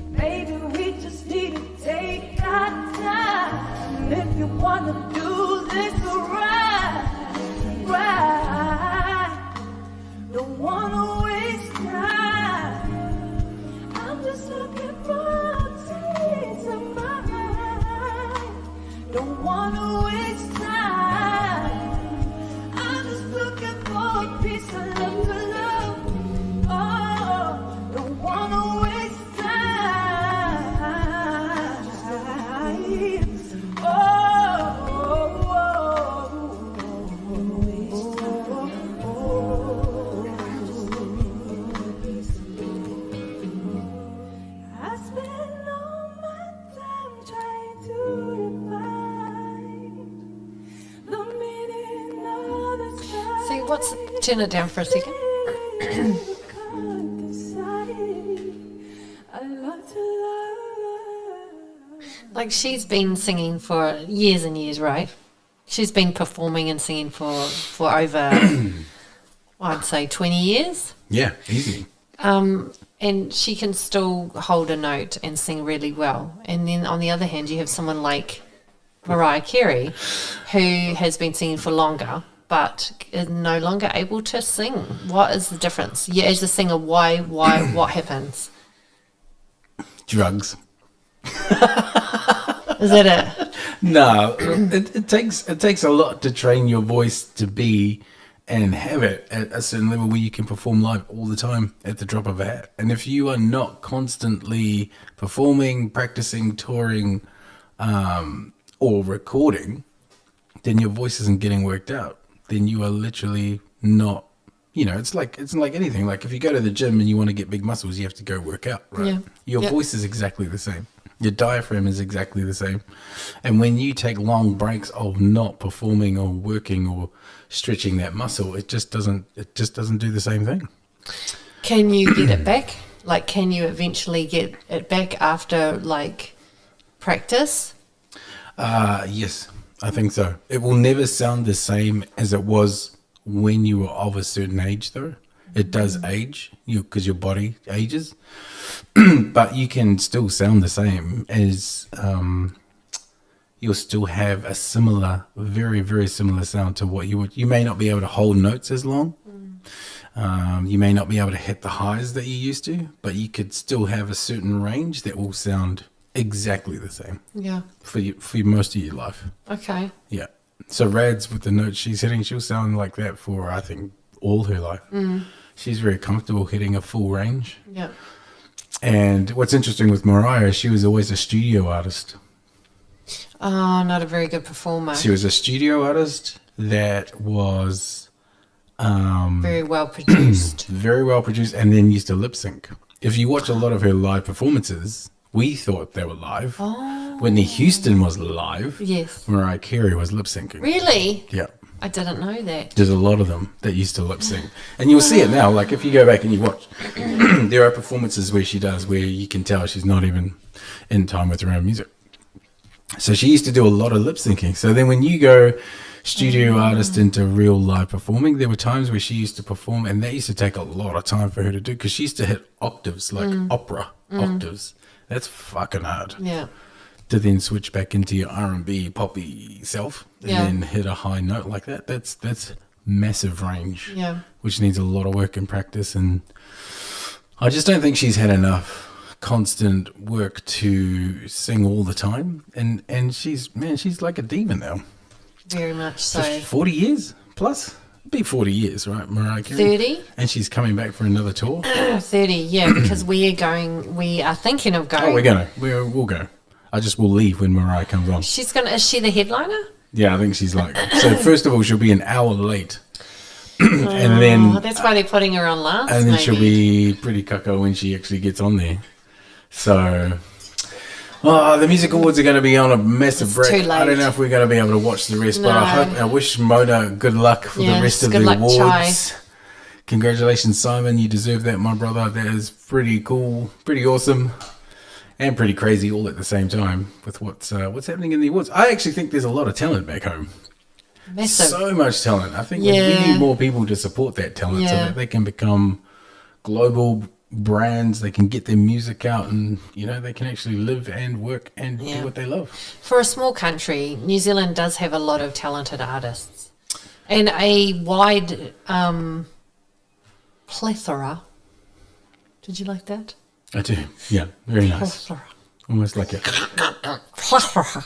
Maybe we just need to take our time. If you want to do this right, don't want to waste time. I'm just looking for a taste of my mind. Don't want to waste time. I'm just looking for a piece of love to love. Oh, don't want to waste time. Oh, I spend all my time trying to define the meaning of the sky. See, turn it down for a second. Like, she's been singing for years and years, right? She's been performing and singing for over, I'd say, 20 years. Yeah, easy. And she can still hold a note and sing really well. And then on the other hand, you have someone like Mariah Carey, who has been singing for longer, but is no longer able to sing. What is the difference? Yeah, as a singer, why, what happens? Drugs. Is that it? No, it takes a lot to train your voice to be and have it at a certain level where you can perform live all the time at the drop of a hat. And if you are not constantly performing, practicing, touring, or recording, then your voice isn't getting worked out. Then you are literally not. You know, it's like anything. Like if you go to the gym and you want to get big muscles, you have to go work out, right? Yeah. Your voice is exactly the same. Your diaphragm is exactly the same. And when you take long breaks of not performing or working or stretching that muscle, it just doesn't do the same thing. Can you get it back? Like, can you eventually get it back after like practice? Yes, I think so. It will never sound the same as it was when you were of a certain age, though. It does age, because your body ages, but you can still sound the same as you'll still have a similar, very, very similar sound to what you would. You may not be able to hold notes as long. You may not be able to hit the highs that you used to, but you could still have a certain range that will sound exactly the same. Yeah. For most of your life. Okay. Yeah. So Rads, with the notes she's hitting, she'll sound like that for, I think, all her life. She's very comfortable hitting a full range. Yeah. And what's interesting with Mariah, she was always a studio artist. Oh, not a very good performer. She was a studio artist that was very well produced. Very well produced, and then used to lip sync. If you watch a lot of her live performances, we thought they were live. Oh. Whitney Houston was live. Yes. Mariah Carey was lip syncing. Really? Yeah. I didn't know that. There's a lot of them that used to lip sync. And you'll see it now. Like if you go back and you watch, there are performances where she does, where you can tell she's not even in time with her own music. So she used to do a lot of lip syncing. So then when you go studio artist into real live performing, there were times where she used to perform, and that used to take a lot of time for her to do, because she used to hit octaves, like opera octaves. That's fucking hard. Yeah. To then switch back into your R&B poppy self and then hit a high note like that. That's massive range. Yeah. Which needs a lot of work and practice, and I just don't think she's had enough constant work to sing all the time. And she's like a diva now. Very much so. 40 years plus. Be 40 years, right, Mariah Carey? 30. And she's coming back for another tour. 30, yeah, because we are thinking of going. Oh, we'll go. I just will leave when Mariah comes on. Is she the headliner? Yeah, I think she's like. So first of all, she'll be an hour late, and then that's why they're putting her on last. And then maybe. she'll be pretty kaka when she actually gets on there. So Oh, the music awards are going to be on a massive break. too late. I don't know if we're going to be able to watch the rest, but I wish Mona good luck for the rest of good the luck, awards. Chaii. Congratulations, Simon. You deserve that, my brother. That is pretty cool, pretty awesome, and pretty crazy all at the same time with what's happening in the awards. I actually think there's a lot of talent back home. Massive. So much talent. I think we need more people to support that talent so that they can become global brands. They can get their music out, and they can actually live and work and do what they love. For a small country, New Zealand does have a lot of talented artists and a wide plethora. Did you like that? I do. Yeah, very nice. Plethora. Almost like a Plethora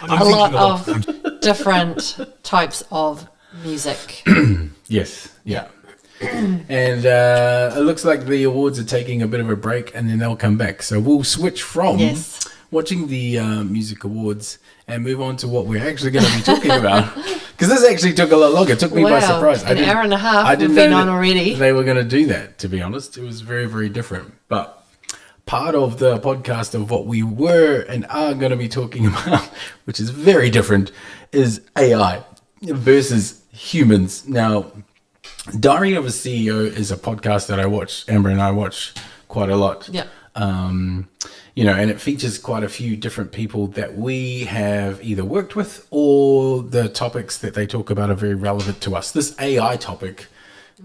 a lot of different types of music. Yes, yeah. And it looks like the awards are taking a bit of a break, and then they'll come back. So we'll switch from watching the music awards and move on to what we're actually going to be talking about. Because this actually took a lot longer. It took me by surprise. An hour and a half. I didn't we've been know on already. They were going to do that, to be honest. It was very, very different. But part of the podcast of what we were and are going to be talking about, which is very different, is AI versus humans. Now, Diary of a CEO is a podcast that I watch, Amber and I watch quite a lot. Yeah. And it features quite a few different people that we have either worked with, or the topics that they talk about are very relevant to us. This AI topic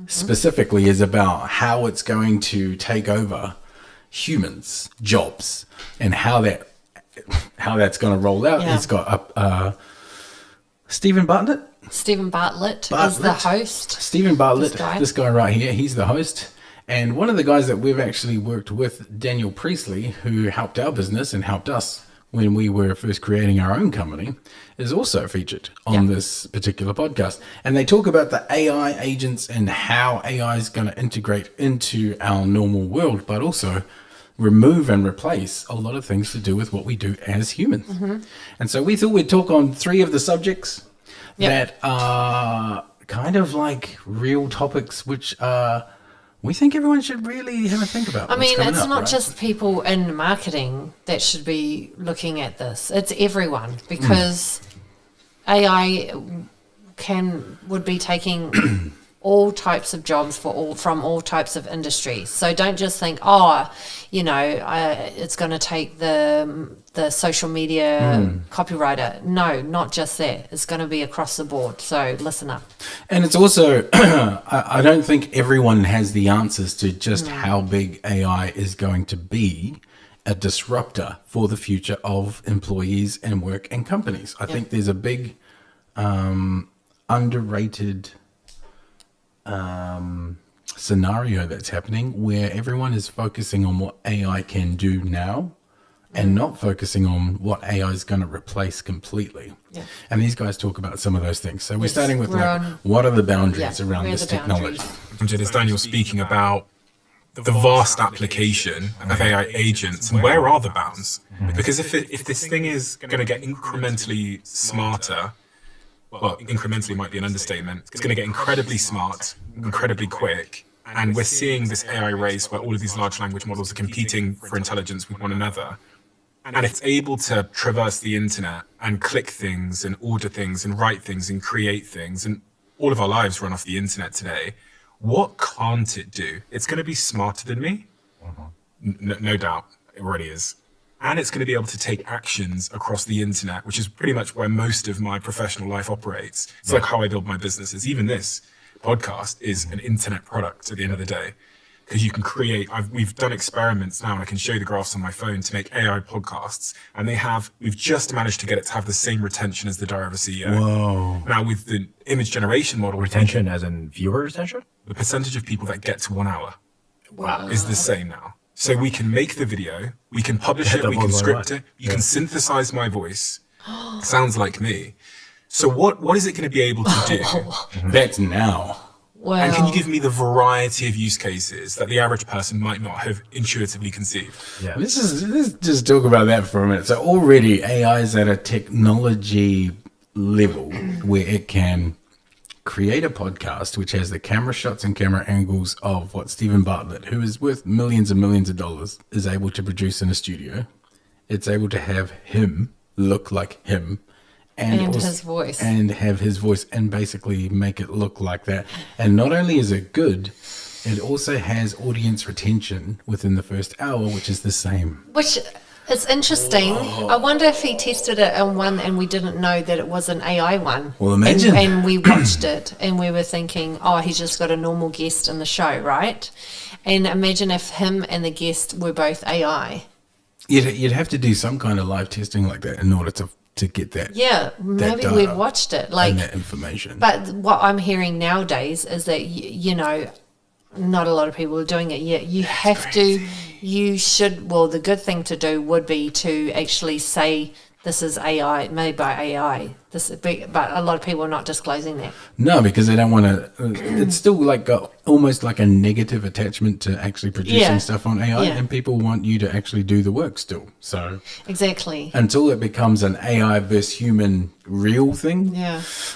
specifically is about how it's going to take over humans' jobs and how that's going to roll out. Yeah. It's got Stephen Bartlett. Stephen Bartlett is the host. Stephen Bartlett, this guy right here, he's the host. And one of the guys that we've actually worked with, Daniel Priestley, who helped our business and helped us when we were first creating our own company, is also featured on this particular podcast. And they talk about the AI agents and how AI is going to integrate into our normal world, but also remove and replace a lot of things to do with what we do as humans. And so we thought we'd talk on 3 of the subjects that are kind of like real topics, which we think everyone should really have a think about. I mean, it's not just people in marketing that should be looking at this. It's everyone, because AI would be taking all types of jobs from all types of industries. So don't just think, it's going to take the social media copywriter. No, not just that. It's going to be across the board. So listen up. And it's also, I don't think everyone has the answers to just how big AI is going to be a disruptor for the future of employees and work and companies. I think there's a big underrated scenario that's happening where everyone is focusing on what AI can do now and not focusing on what AI is going to replace completely. Yeah. And these guys talk about some of those things. So we're starting with what are the boundaries around this technology? There's Daniel speaking about the vast application of AI agents, and where are the bounds? Because if this thing is going to get incrementally smarter, well, incrementally might be an understatement, it's going to get incredibly smart, incredibly quick, and we're seeing this AI race where all of these large language models are competing for intelligence with one another. And it's able to traverse the internet and click things and order things and write things and create things, and all of our lives run off the internet today. What can't it do? It's going to be smarter than me. No doubt, it already is. And it's going to be able to take actions across the internet, which is pretty much where most of my professional life operates. It's like how I build my businesses. Even this podcast is an internet product at the end of the day, because you can create, we've done experiments now, and I can show you the graphs on my phone to make AI podcasts, and we've just managed to get it to have the same retention as the Diary of a CEO. Whoa. Now with the image generation model. Retention as in viewer retention? The percentage of people that get to 1 hour is the same now. So we can make the video, we can publish it, we can script it, you can synthesize my voice. Sounds like me. So what is it going to be able to do? That's now. Wow. And can you give me the variety of use cases that the average person might not have intuitively conceived? Yeah. Let's just talk about that for a minute. So already AI is at a technology level where it can create a podcast which has the camera shots and camera angles of what Stephen Bartlett, who is worth millions and millions of dollars, is able to produce in a studio. It's able to have him look like him. And also, his voice. And have his voice and basically make it look like that. And not only is it good, it also has audience retention within the first hour, which is the same. Which is interesting. I wonder if he tested it on one and we didn't know that it was an AI one. Well, imagine. And we watched it and we were thinking, oh, he's just got a normal guest in the show, right? And imagine if him and the guest were both AI. You'd have to do some kind of live testing like that in order to get that. Yeah, maybe we've watched it. Like, and that information. But what I'm hearing nowadays is that, you know, not a lot of people are doing it yet. You have to, you should, well, the good thing to do would be to actually say this is AI, made by AI. But a lot of people are not disclosing that. No, because they don't want to, it's still like almost like a negative attachment to actually producing stuff on AI, and people want you to actually do the work still. So exactly. Until it becomes an AI versus human real thing,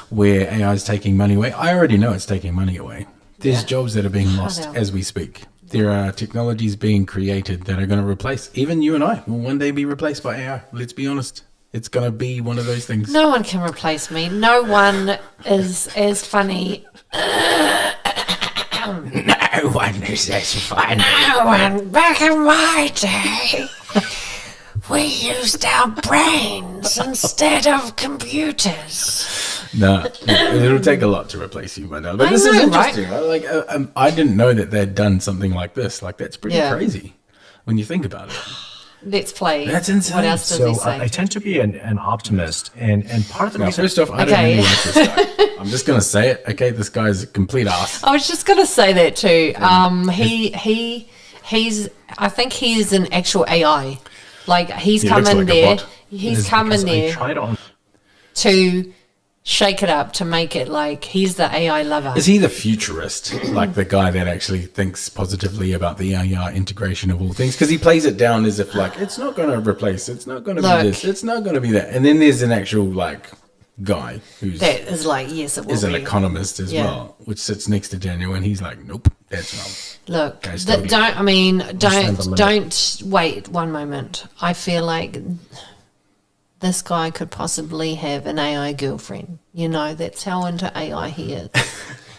where AI is taking money away. I already know it's taking money away. There's jobs that are being lost as we speak. There are technologies being created that are going to replace, even you and I will one day be replaced by AI. Let's be honest. It's going to be one of those things. No one can replace me. No one is as funny. No one is as funny. No one. Back in my day, we used our brains instead of computers. No, it'll take a lot to replace you by now. But this is interesting. Right? Like, I didn't know that they'd done something like this. Like, that's pretty crazy when you think about it. Let's play. That's insane. What else does he say? I tend to be an optimist, and part of the reason... First off, I don't really like this guy. I'm just going to say it. Okay, this guy's a complete ass. I was just going to say that too. He's. I think he's an actual AI. Like he's coming like there. He's coming there to shake it up, to make it like he's the AI lover. Is he the futurist, like the guy that actually thinks positively about the AI integration of all things? Because he plays it down as if like it's not going to replace, it's not going to be this, it's not going to be that. And then there's an actual like guy who's that is like yes, it will is an be. Economist as well, which sits next to Daniel, and he's like, nope, that's wrong. Look, don't wait one moment. I feel like this guy could possibly have an AI girlfriend. You know, that's how into AI he is.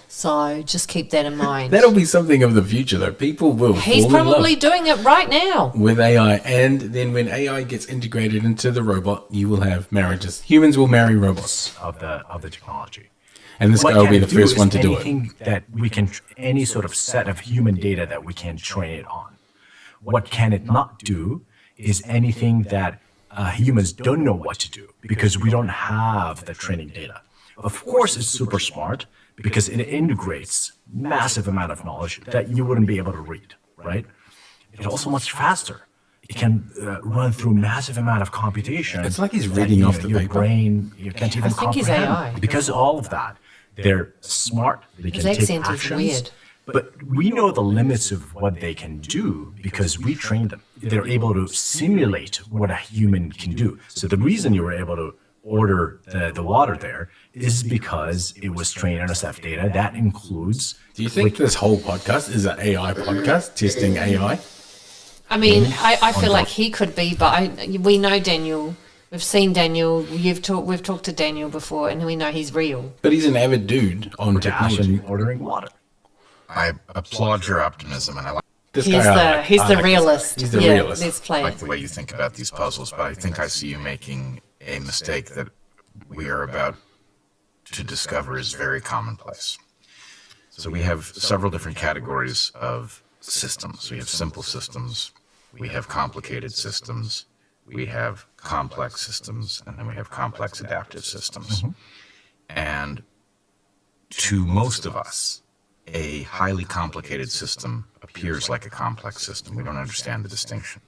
So just keep that in mind. That'll be something of the future, though. People will. He's probably doing it right now with AI, and then when AI gets integrated into the robot, you will have marriages. Humans will marry robots of the technology. And this guy will be the first one to do it. That we can, any sort of set of human data that we can train it on. What can it not do is anything that humans don't know what to do because we don't have the training data. Of course, it's super smart because it integrates massive amount of knowledge that you wouldn't be able to read, right? It's also much faster. It can run through massive amount of computation. It's like he's reading off the your paper. brain, you can't even comprehend. He's AI. Because of all of that, they're smart. They can His take accent actions. is weird. But we know the limits of what they can do because we trained them. They're able to simulate what a human can do. So the reason you were able to order the water there is because it was trained on SF data. That includes... Do you think this whole podcast is an AI podcast, testing AI? I mean, I feel like he could be, but we know Daniel. We've seen Daniel. We've talked to Daniel before, and we know he's real. But he's an avid dude on technology. Ordering water. I applaud your optimism, and I like He's the realist. He's the yeah, realist. Let's play I like it. the way you think about these puzzles, but I think I see you making a mistake that we are about to discover is very commonplace. So we have several different categories of systems. We have simple systems, we have complicated systems, we have complex systems, and then we have complex adaptive systems. And to most of us, a highly complicated system appears like a complex system. We don't understand the distinction.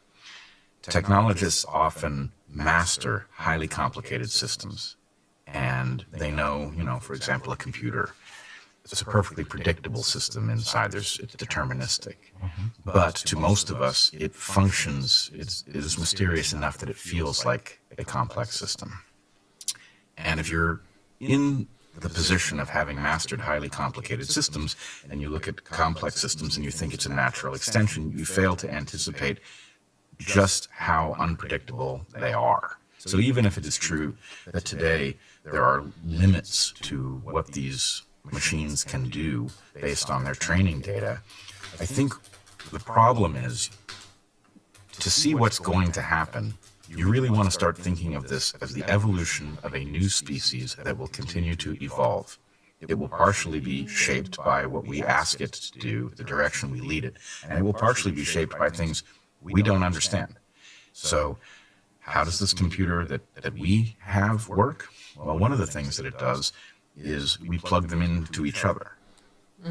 Technologists often master highly complicated systems, and they know, for example, a computer. It's a perfectly predictable system inside. It's deterministic. But to most of us, it functions, it is mysterious enough that it feels like a complex system. And if you're in the position of having mastered highly complicated systems, and you look at complex systems and you think it's a natural extension, you fail to anticipate just how unpredictable they are. So even if it is true that today there are limits to what these machines can do based on their training data, I think the problem is, to see what's going to happen, you really want to start thinking of this as the evolution of a new species that will continue to evolve. It will partially be shaped by what we ask it to do, the direction we lead it, and it will partially be shaped by things we don't understand. So how does this computer that we have work? Well, one of the things that it does is we plug them into each other.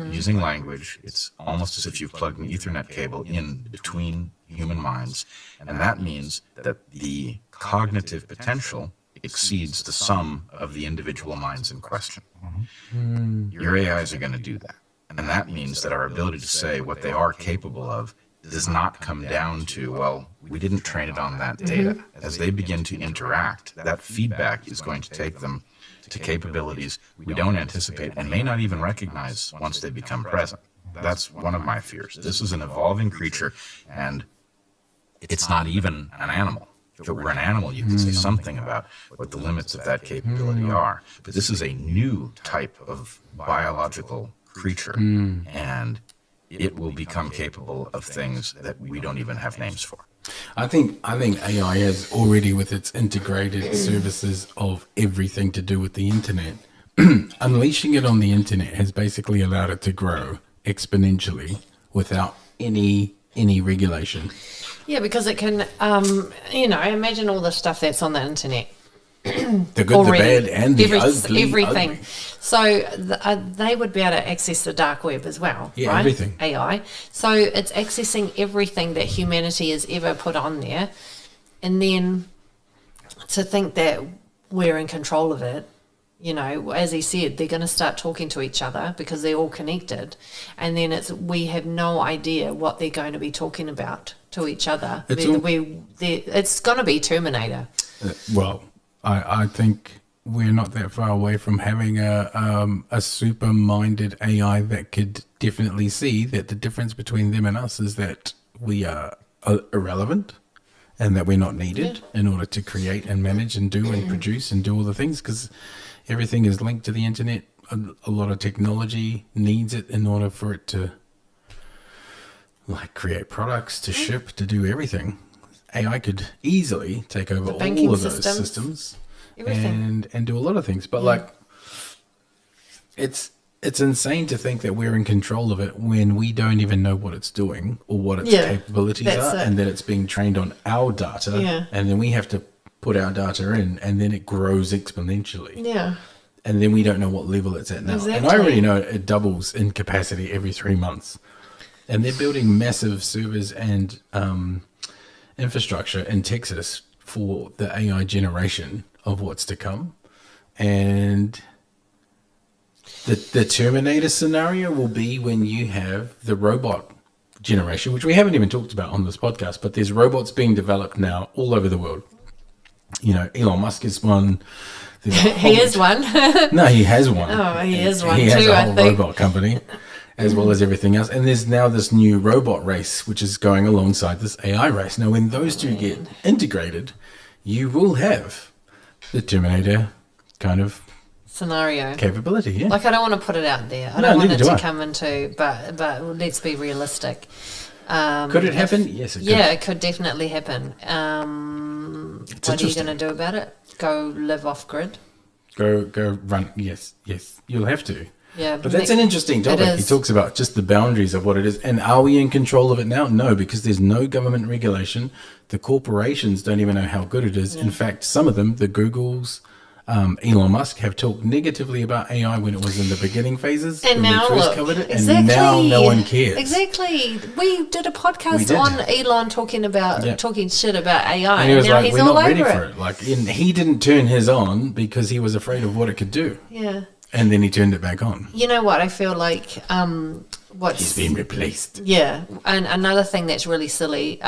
Using language, it's almost as if you've plugged an Ethernet cable in between human minds, and that means that the cognitive potential exceeds the sum of the individual minds in question. Your AIs are going to do that, and that means that our ability to say what they are capable of does not come down to, well, we didn't train it on that data. As they begin to interact, that feedback is going to take them to capabilities we don't anticipate and may not even recognize once they become present. That's one of my fears. This is an evolving creature, and it's not even an animal. If it were an animal, you could say something about what the limits of that capability are. But this is a new type of biological creature, and it will become capable of things that we don't even have names for. I think AI has already, with its integrated services of everything to do with the internet, unleashing it on the internet has basically allowed it to grow exponentially without any regulation. Yeah, because it can, imagine all the stuff that's on the internet. The good, the bad, and the ugly. Everything. Ugly. So they would be able to access the dark web as well, yeah, right? Everything. AI. So it's accessing everything that humanity has ever put on there. And then to think that we're in control of it, as he said, they're going to start talking to each other because they're all connected. And then we have no idea what they're going to be talking about to each other. It's going to be Terminator. I think we're not that far away from having a super-minded AI that could definitely see that the difference between them and us is that we are irrelevant and that we're not needed in order to create and manage and do and produce and do all the things, because everything is linked to the internet. A lot of technology needs it in order for it to create products, to ship, to do everything. AI could easily take over all of those systems and do a lot of things. But it's insane to think that we're in control of it when we don't even know what it's doing or what its capabilities are, and that it's being trained on our data, and then we have to put our data in, and then it grows exponentially. Yeah. And then we don't know what level it's at now. Exactly. And I already know it doubles in capacity every 3 months. And they're building massive servers and infrastructure in Texas for the AI generation of what's to come. And the Terminator scenario will be when you have the robot generation, which we haven't even talked about on this podcast, but there's robots being developed now all over the world. Elon Musk is one. He is one. No, he has one. Oh, he is one too, I think. He has a whole robot company, as well as everything else. And there's now this new robot race, which is going alongside this AI race. Now, when those two get integrated, you will have the Terminator kind of scenario capability. Yeah. I don't want to put it out there. I don't want it to come into, but let's be realistic. Could it happen? Yes, it could. Yeah, it could definitely happen. What are you going to do about it? Go live off grid? Go run. Yes. You'll have to. Yeah, but that's an interesting topic. He talks about just the boundaries of what it is. And are we in control of it now? No, because there's no government regulation. The corporations don't even know how good it is. Yeah. In fact, some of them, the Googles, Elon Musk, have talked negatively about AI when it was in the beginning phases, and when now we first covered it, and now no one cares. Exactly. We did a podcast on Elon talking shit about AI, and he was now like, he's we're all not ready over for it. And he didn't turn his on because he was afraid of what it could do. Yeah. And then he turned it back on. You know what? I feel like he's been replaced. Yeah, and another thing that's really silly,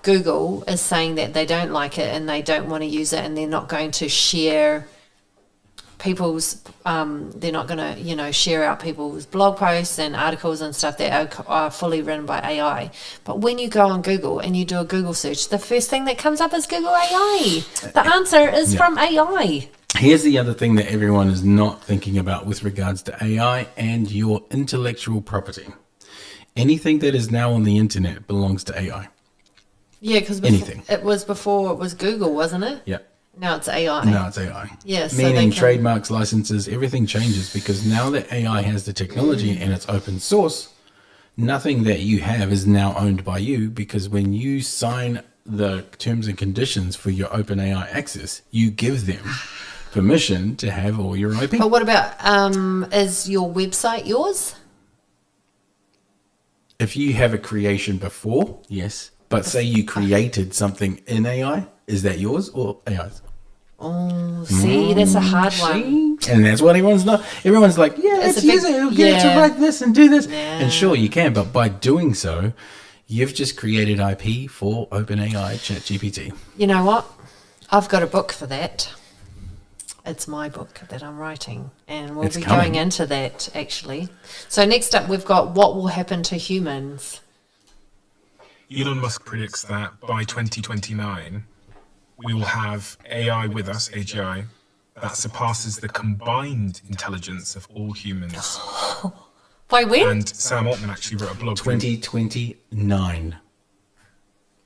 Google is saying that they don't like it and they don't want to use it and they're not going to share people's they're not going to, you know, share out people's blog posts and articles and stuff that are fully written by AI. But when you go on Google and you do a Google search, the first thing that comes up is Google AI. The answer is from AI. Here's the other thing that everyone is not thinking about with regards to AI and your intellectual property. Anything that is now on the internet belongs to AI. Yeah, because it was before it was Google, wasn't it? Yeah. Now it's AI. Now it's AI. Yes. Yeah, Meaning trademarks, licenses, everything changes because now that AI has the technology and it's open source, nothing that you have is now owned by you, because when you sign the terms and conditions for your OpenAI access, you give them permission to have all your IP. But what about, is your website yours? If you have a creation before, yes. But say you created something in AI, is that yours or AI's? Oh, see, that's a hard one. And that's what everyone's not. Everyone's like, yeah, let's use it. We'll get it to write this and do this. Yeah. And sure, you can, but by doing so, you've just created IP for OpenAI ChatGPT. You know what? I've got a book for that. It's my book that I'm writing, and we'll be going into that, actually. So next up, we've got what will happen to humans. Elon Musk predicts that by 2029, we will have AI with us, AGI, that surpasses the combined intelligence of all humans. By when? And Sam Altman actually wrote a blog. 2029.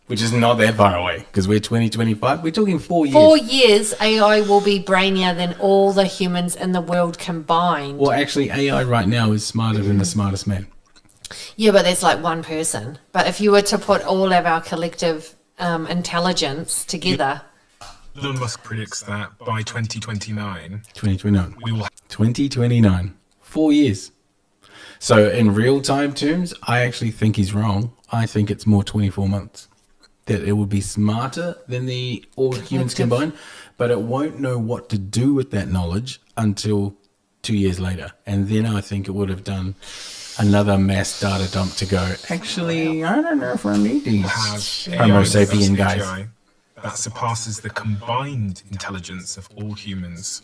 Which is not that far away, because we're 2025. We're talking 4 years. 4 years, AI will be brainier than all the humans in the world combined. Well, actually, AI right now is smarter than the smartest man. Yeah, but that's like one person. But if you were to put all of our collective intelligence together... Elon Musk predicts that by 2029... 2029. We will... 2029. 4 years. So in real-time terms, I actually think he's wrong. I think it's more 24 months. That it would be smarter than the all humans combined, but it won't know what to do with that knowledge until 2 years later. And then I think it would have done another mass data dump to go, actually, I don't know if I need these Homo sapien guys. AGI that surpasses the combined intelligence of all humans.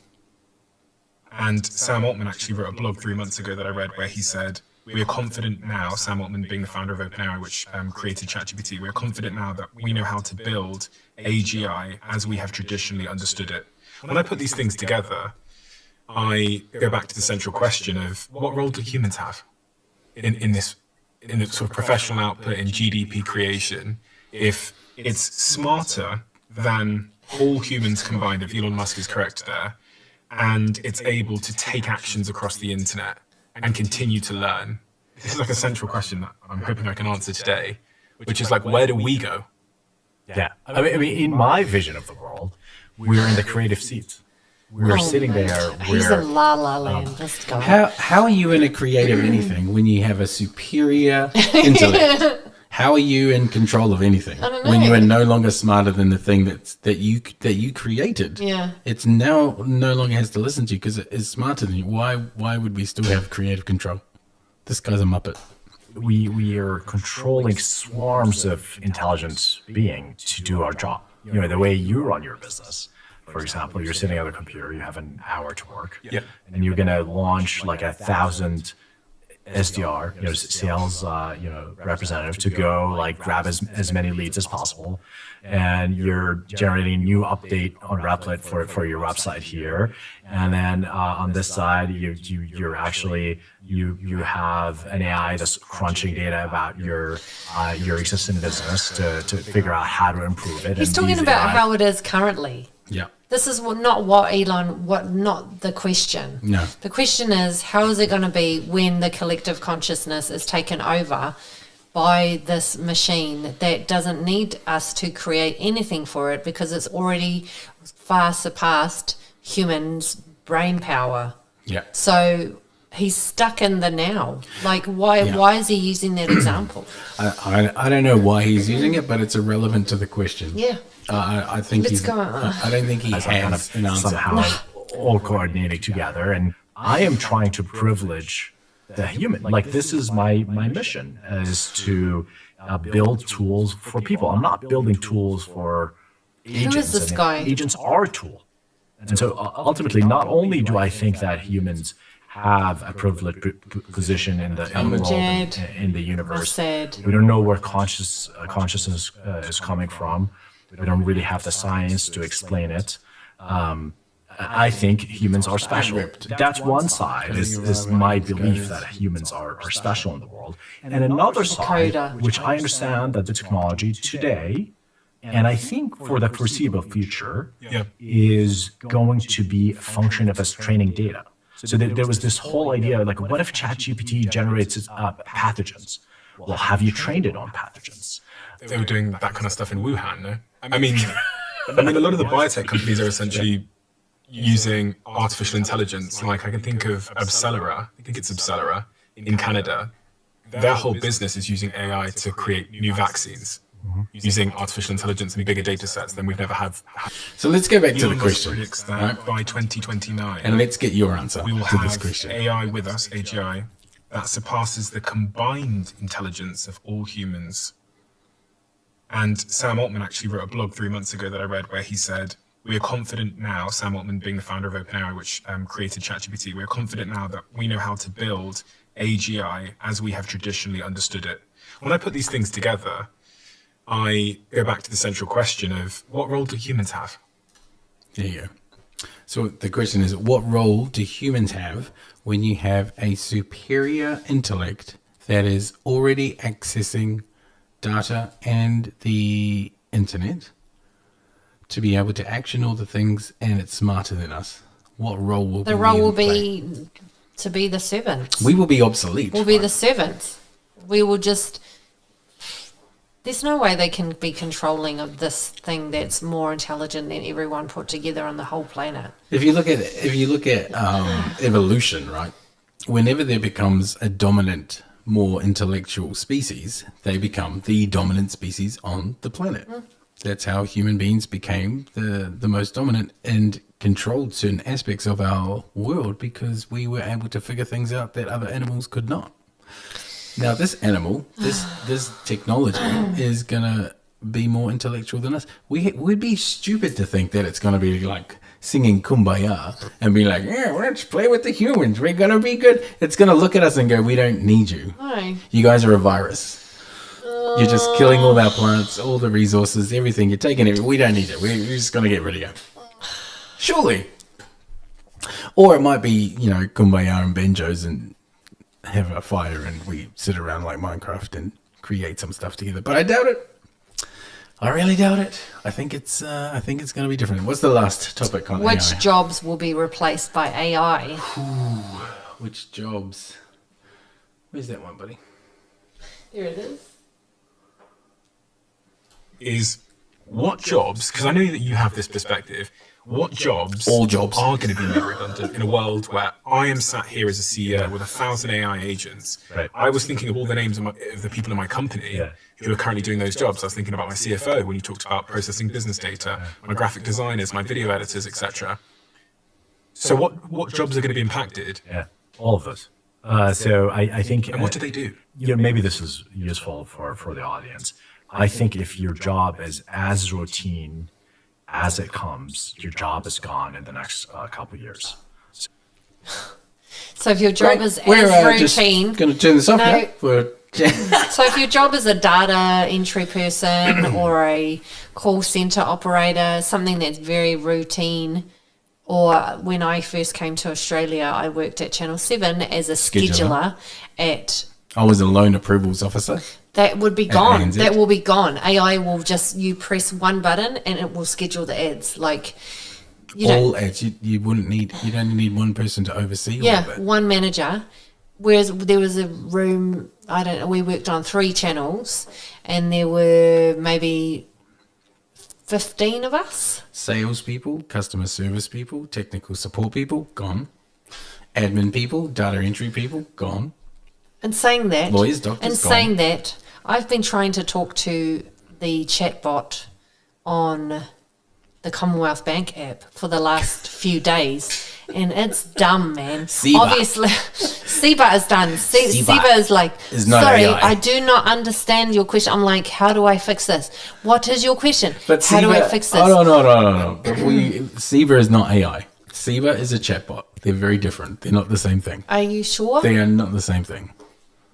And Sam Altman actually wrote a blog 3 months ago that I read where he said, we are confident now, Sam Altman being the founder of OpenAI, which created ChatGPT, we are confident now that we know how to build AGI as we have traditionally understood it. When I put these things together, I go back to the central question of what role do humans have in the sort of professional output in GDP creation if it's smarter than all humans combined, if Elon Musk is correct there, and it's able to take actions across the internet and continue to learn. This is like a central question that I'm hoping I can answer today, which is like, where do we go? Yeah. I mean, in my vision of the world, we're in the creative seats. We're sitting there. He's in La La Land, this guy. How are you in a creative anything when you have a superior intellect? How are you in control of anything I don't know. when you are no longer smarter than the thing that you created? Yeah. It's now no longer has to listen to you because it is smarter than you. Why would we still have creative control? This guy's a muppet. We are controlling swarms of intelligent being to do our job. You know, the way you run your business. For example, you're sitting at a computer, you have an hour to work, and you're going to launch like 1,000 SDR, sales, representative to go like grab as many leads as possible, and you're generating a new update on Replit for your website here, and then on this side you're actually you have an AI that's crunching data about your existing business to figure out how to improve it. He's talking about how it is currently. Yeah. This is not not the question. No. The question is, how is it going to be when the collective consciousness is taken over by this machine that doesn't need us to create anything for it because it's already far surpassed humans' brain power. Yeah. So he's stuck in the now. Like, why is he using that example? I don't know why he's using it, but it's irrelevant to the question. Yeah. I think I don't think he has kind of an answer. Somehow all coordinating together, and I am trying to privilege the human. Like, this is my mission, is to build tools for people. I'm not building tools for agents. Who is this guy? Agents are a tool. And so ultimately, not only do I think that humans have a privileged position in the world, in the universe, we don't know where consciousness is coming from. We don't really have the science to explain it. I think humans are special. That's one side, is my belief that humans are special in the world. And another side, which I understand that the technology today, and I think for the foreseeable future, is going to be a function of us training data. So there was this whole idea, like, what if ChatGPT generates pathogens? Well, have you trained it on pathogens? They were doing that kind of stuff in Wuhan, no? I mean, a lot of the biotech companies are essentially using artificial intelligence. Like, I can think of Abcelera, I think it's Abcelera, in Canada. Their whole business is using AI to create new vaccines, using artificial intelligence and bigger data sets than we've never had. So let's go back to the question. Predicts that by 2029, and let's get your answer we will to have this question. AI with us, AGI, that surpasses the combined intelligence of all humans. And Sam Altman actually wrote a blog 3 months ago that I read where he said, we are confident now, Sam Altman being the founder of OpenAI, which created ChatGPT, we are confident now that we know how to build AGI as we have traditionally understood it. When I put these things together, I go back to the central question of what role do humans have? There you go. So the question is, what role do humans have when you have a superior intellect that is already accessing data and the internet to be able to action all the things, and it's smarter than us? What role will the role will be to be the servants? We will be obsolete. We'll be the servants. We will just. There's no way they can be controlling of this thing that's more intelligent than everyone put together on the whole planet. If you look at evolution, right? Whenever there becomes a dominant, more intellectual species, they become the dominant species on the planet. That's how human beings became the most dominant and controlled certain aspects of our world, because we were able to figure things out that other animals could not. Now, this animal, this technology is going to be more intellectual than us. We'd be stupid to think that it's going to be like singing Kumbaya and be like, yeah, let's play with the humans. We're going to be good. It's going to look at us and go, we don't need you. Why? You guys are a virus. You're just killing all our plants, all the resources, everything. You're taking it. We don't need it. We're just going to get rid of you. Surely. Or it might be, Kumbaya and banjos and have a fire and we sit around like Minecraft and create some stuff together. But I doubt it. I really doubt it. I think it's going to be different. What's the last topic on Which AI? jobs will be replaced by AI? Which jobs? Where's that one, buddy? Here it is. Is what jobs, because I know that you have this perspective, what jobs, all jobs, are going to be made redundant in a world where I am sat here as a CEO with 1,000 AI agents? Right. I was thinking of all the names of the people in my company who are currently doing those jobs. I was thinking about my CFO when you talked about processing business data, my graphic designers, my video editors, etc. So what jobs are going to be impacted? Yeah, all of those. So I think... And what do they do? Maybe this is useful for the audience. I think if your job is as routine as it comes, your job is gone in the next couple of years. So if your job is as routine... Just going to turn this off now. So if your job is a data entry person or a call center operator, something that's very routine, or when I first came to Australia, I worked at Channel 7 as a scheduler at... I was a loan approvals officer. That would be gone. That will be gone. AI will just, you press one button and it will schedule the ads. Like, all ads. You wouldn't need, you'd only need one person to oversee all of it. One manager. Whereas there was a room, we worked on 3 channels and there were maybe 15 of us. Sales people, customer service people, technical support people, gone. Admin people, data entry people, gone. And saying that, lawyers, doctors, saying that, I've been trying to talk to the chatbot on the Commonwealth Bank app for the last few days, And it's dumb, man. CEBA. Obviously, CEBA is done. CEBA is like, is not sorry, AI. I do not understand your question. I'm like, how do I fix this? What is your question? But how do I CEBA fix this? Oh, no. CEBA is not AI. CEBA is a chatbot. They're very different. They're not the same thing. Are you sure? They are not the same thing.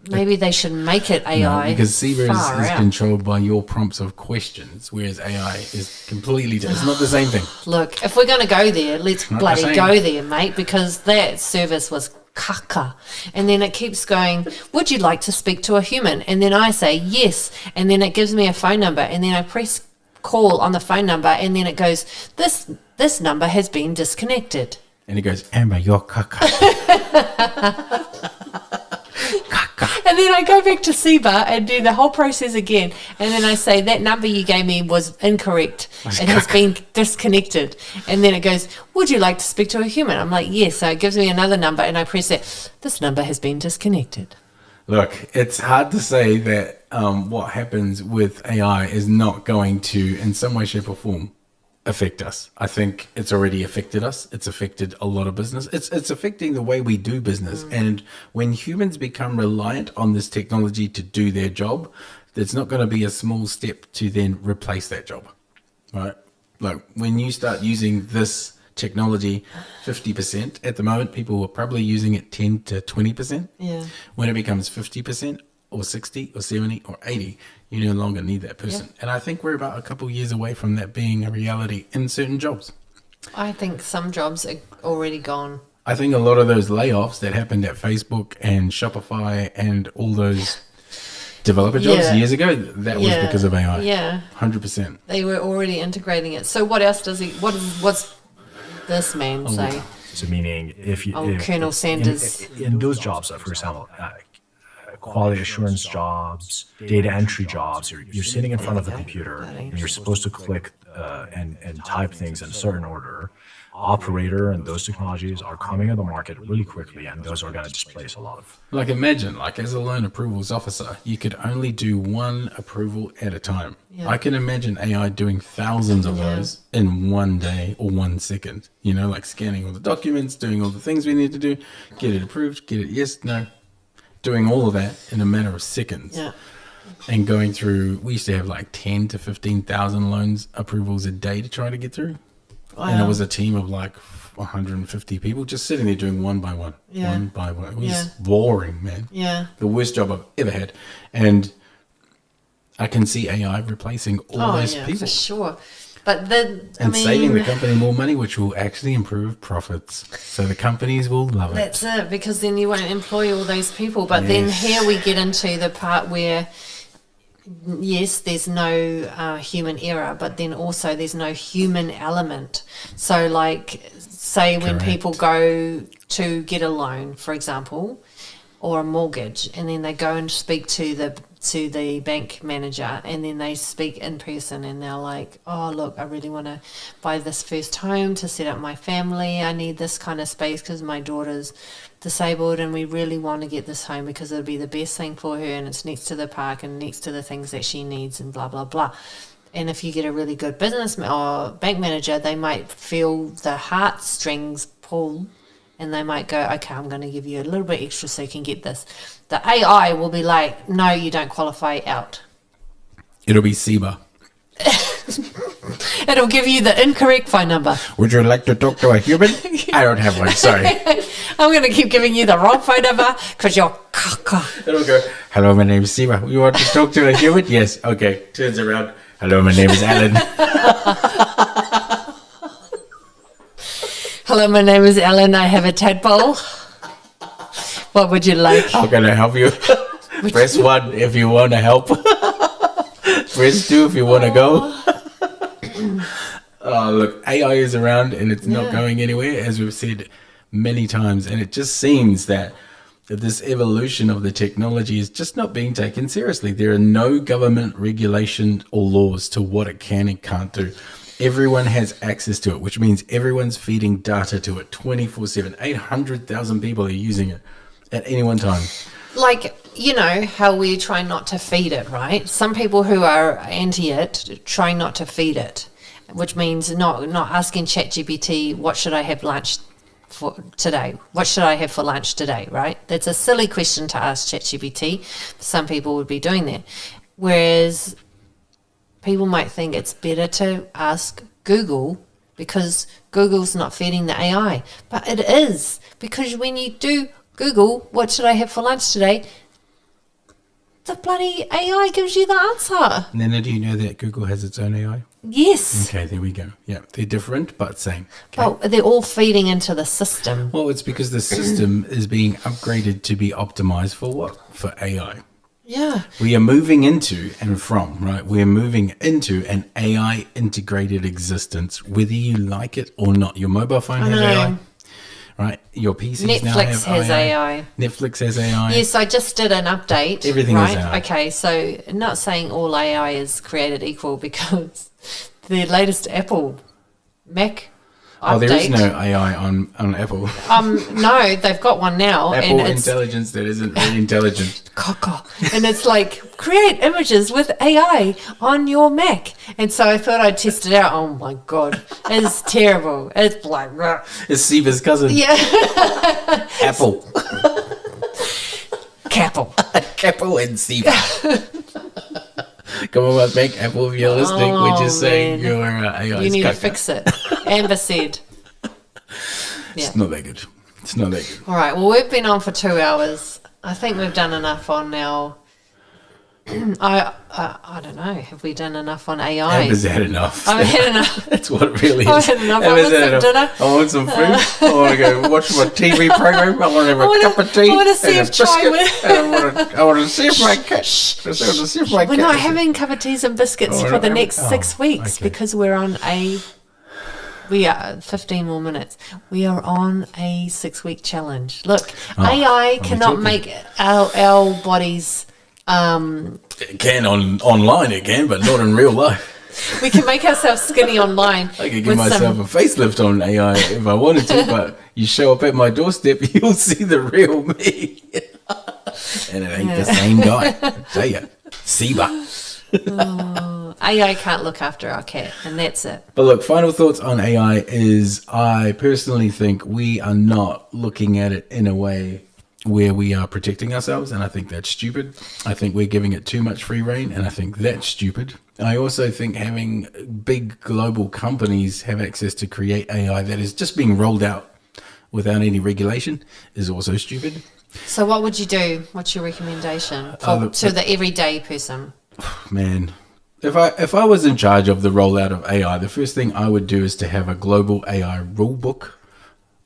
Maybe they should make it AI. No, because CEBA Far is out. controlled by your prompts of questions, whereas AI is completely different. It's not the same thing. Look, if we're going to go there, let's Not bloody the same. go there, mate, because that service was KAKA. And then it keeps going, would you like to speak to a human? And then I say yes. And then it gives me a phone number. And then I press call on the phone number. And then it goes, this number has been disconnected. And he goes, Amber, you're KAKA. And then I go back to CEBA and do the whole process again. And then I say, that number you gave me was incorrect. It has been disconnected. And then it goes, would you like to speak to a human? I'm like, yes. So it gives me another number and I press it. This number has been disconnected. Look, it's hard to say that what happens with AI is not going to, in some way, shape or form, affect us. I think it's already affected us. It's affected a lot of business. It's affecting the way we do business. And when humans become reliant on this technology to do their job, it's not going to be a small step to then replace that job, right? Like when you start using this technology 50%, at the moment, people are probably using it 10 to 20%. Yeah. When it becomes 50% or 60 or 70 or 80, you no longer need that person. Yeah. And I think we're about a couple of years away from that being a reality in certain jobs. I think some jobs are already gone. I think a lot of those layoffs that happened at Facebook and Shopify and all those developer jobs years ago, that was because of AI. Yeah. 100%. They were already integrating it. So what else does he, what's this man say? So meaning if you... Oh, if- Colonel Sanders. In those jobs, for example, quality assurance jobs, data entry jobs, you're sitting in front of the computer and you're supposed to click and type things in a certain order. Operator and those technologies are coming on the market really quickly, and those are going to displace a lot of... Like imagine, like as a loan approvals officer, you could only do one approval at a time. Yeah. I can imagine AI doing thousands of those in 1 day or 1 second. You know, like scanning all the documents, doing all the things we need to do, get it approved, get it yes, no. Doing all of that in a matter of seconds. Yeah. And going through, we used to have like 10 to 15,000 loans approvals a day to try to get through. Wow. And it was a team of like 150 people just sitting there doing one by one. Yeah. One by one. It was Yeah. boring, man. Yeah. The worst job I've ever had. And I can see AI replacing all those people. For sure. But then, And saving the company more money, which will actually improve profits. So the companies will love it. That's it, because then you won't employ all those people. But then Yes. here we get into the part where, yes, there's no human error, but then also there's no human element. So like, say when Correct. people go to get a loan, for example, or a mortgage, and then they go and speak to the bank manager, and then they speak in person, and they're like, oh look, I really want to buy this first home to set up my family. I need this kind of space because my daughter's disabled, and we really want to get this home because it'll be the best thing for her, and it's next to the park and next to the things that she needs, and blah blah blah. And if you get a really good business or bank manager, they might feel the heartstrings pull, and they might go, okay, I'm going to give you a little bit extra so you can get this. The AI will be like, no, you don't qualify, out. It'll be CEBA. It'll give you the incorrect phone number. Would you like to talk to a human? I don't have one, sorry. I'm going to keep giving you the wrong phone number because you're KAKA. It'll go, hello, my name is CEBA. You want to talk to a human? Yes. Okay. Turns around. Hello, my name is Alan. Hello, my name is Ellen. I have a tadpole. What would you like? How can I help you? Press 1 if you want to help. Press 2 if you want to go. Look, AI is around and it's not going anywhere, as we've said many times. And it just seems that this evolution of the technology is just not being taken seriously. There are no government regulation or laws to what it can and can't do. Everyone has access to it, which means everyone's feeding data to it 24/7. 800,000 people are using it at any one time. Like, you know, how we try not to feed it, right? Some people who are anti it try not to feed it, which means not asking ChatGPT, what should I have lunch for today? What should I have for lunch today, right? That's a silly question to ask ChatGPT. Some people would be doing that. Whereas people might think it's better to ask Google because Google's not feeding the AI. But it is, because when you do Google, what should I have for lunch today? The bloody AI gives you the answer. Nana, do you know that Google has its own AI? Yes. Okay, there we go. Yeah, they're different, but same. Okay. Well, they're all feeding into the system. Well, it's because the system is being upgraded to be optimized for what? For AI. Yeah. We are moving into and from, right? We're moving into an AI integrated existence, whether you like it or not. Your mobile phone has AI, right? Your PCs now have Netflix has AI. Netflix has AI. Yes, I just did an update. Everything right? is AI. Okay, so not saying all AI is created equal, because the latest Apple Mac update. Oh, there is no AI on Apple. No, they've got one now. Apple and it's intelligence that isn't really intelligent. KAKA. And it's like, create images with AI on your Mac. And so I thought I'd test it out. Oh my God. It's terrible. It's like, It's CEBA's cousin. yeah. Apple. Capel. Apple and CEBA. Come on, let's make Apple if you're listening. We're just saying your AI You is need to caca. fix it. Amber said. It's not that good. It's not that good. All right. Well, we've been on for 2 hours. I think we've done enough on our. I don't know. Have we done enough on AI? Amber's had enough. I've had enough. That's what it really is. I've had enough. I Amber's want had some enough. dinner. I want some food. I want to go watch my TV program. I want to have a cup of tea. I want to see and if a Chaii biscuit. And I want to see if my cat. We're not having cup of teas and biscuits Oh, for we're the not next having- 6 weeks because we're on a. We are 15 more minutes. We are on a 6-week challenge. Look, AI cannot make our bodies. It can online, it can, but not in real life. We can make ourselves skinny online. I could give myself a facelift on AI if I wanted to, but you show up at my doorstep, you'll see the real me. And it ain't the same guy. I tell you. CEBA. AI can't look after our cat, and that's it. But look, final thoughts on AI is I personally think we are not looking at it in a way where we are protecting ourselves, and I think that's stupid. I think we're giving it too much free rein, and I think that's stupid. I also think having big global companies have access to create AI that is just being rolled out without any regulation is also stupid. So what would you do? What's your recommendation to the everyday person? Man, if I was in charge of the rollout of AI, the first thing I would do is to have a global AI rule book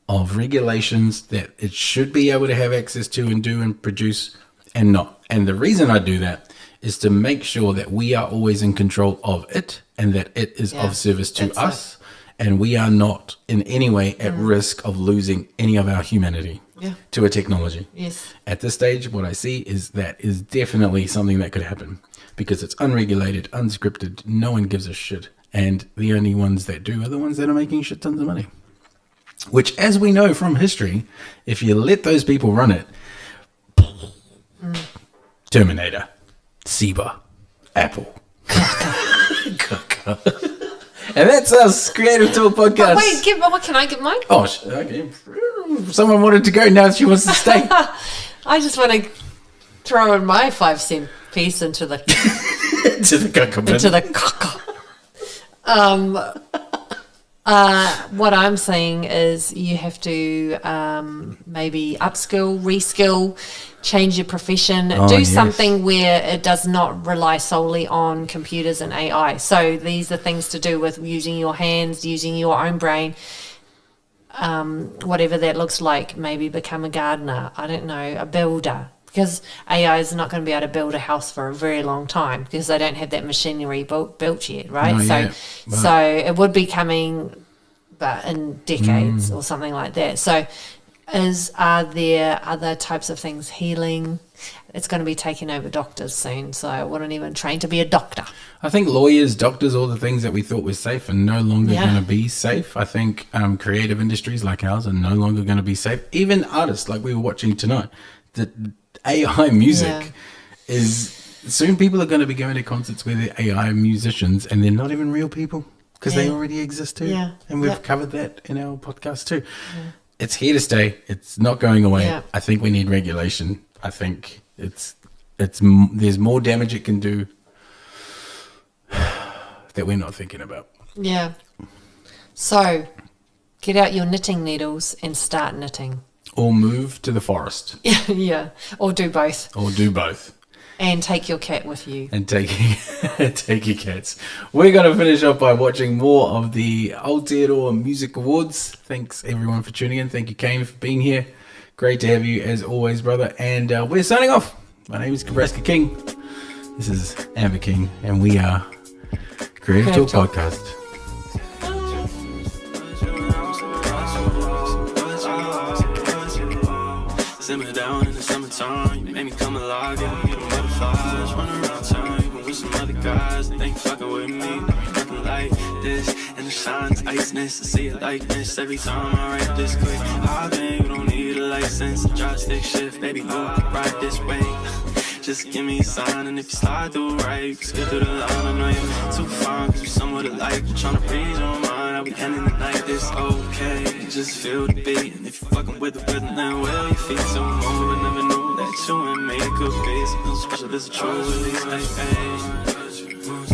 of regulations that it should be able to have access to and do and produce and not. And the reason I do that is to make sure that we are always in control of it and that it is of service to us and we are not in any way at risk of losing any of our humanity to a technology. Yes. At this stage, what I see is that is definitely something that could happen because it's unregulated, unscripted, no one gives a shit. And the only ones that do are the ones that are making shit tons of money. Which, as we know from history, if you let those people run it, Terminator, CEBA, Apple, KAKA. And that's us, Creative Talk Podcast. But wait, can I give mine? Oh, okay. Someone wanted to go, now she wants to stay. I just want to throw in my 5-cent piece into the into the KAKA bin. Into the KAKA. What I'm saying is you have to maybe upskill, reskill, change your profession, do something where it does not rely solely on computers and AI. So these are things to do with using your hands, using your own brain, whatever that looks like. Maybe become a gardener, I don't know, a builder. Because AI is not going to be able to build a house for a very long time because they don't have that machinery built yet, right? So it would be coming, but in decades or something like that. So are there other types of things? Healing, it's going to be taking over doctors soon. So I wouldn't even train to be a doctor. I think lawyers, doctors, all the things that we thought were safe are no longer going to be safe. I think creative industries like ours are no longer going to be safe. Even artists like we were watching tonight. The AI music is soon people are going to be going to concerts where they're AI musicians and they're not even real people because they already exist too. And we've covered that in our podcast too. it's here to stay. It's not going away. Yeah. I think we need regulation. I think there's more damage it can do that we're not thinking about. Yeah. So, get out your knitting needles and start knitting. Or move to the forest. Yeah. Or do both. And take your cat with you. And take your cats. We're going to finish up by watching more of the Aotearoa Music Awards. Thanks everyone for tuning in. Thank you, Kane, for being here. Great to have you as always, brother. And we're signing off. My name is Kebrasca King. This is Amber King. And we are Creative Talk Podcast. Simmer down in the summertime, you made me come alive, yeah, I'm getting butterflies, run around town, even with some other guys, they ain't fucking with me, now you looking like this, and the shine's iceness, I see it like this, every time I write this quick, I think you don't need a license, drive stick shift, baby, go right this way, just give me a sign, and if you slide through right, you can skip through the line, I know you're too fine, cause you're somewhat alike, I'm trying to read your mind, I'll be ending the night, it's okay, just feel the beat, and if you're fucking with the rhythm, then well, your feet so move, I never knew that you and me could be something special, this is true, at least, like, hey.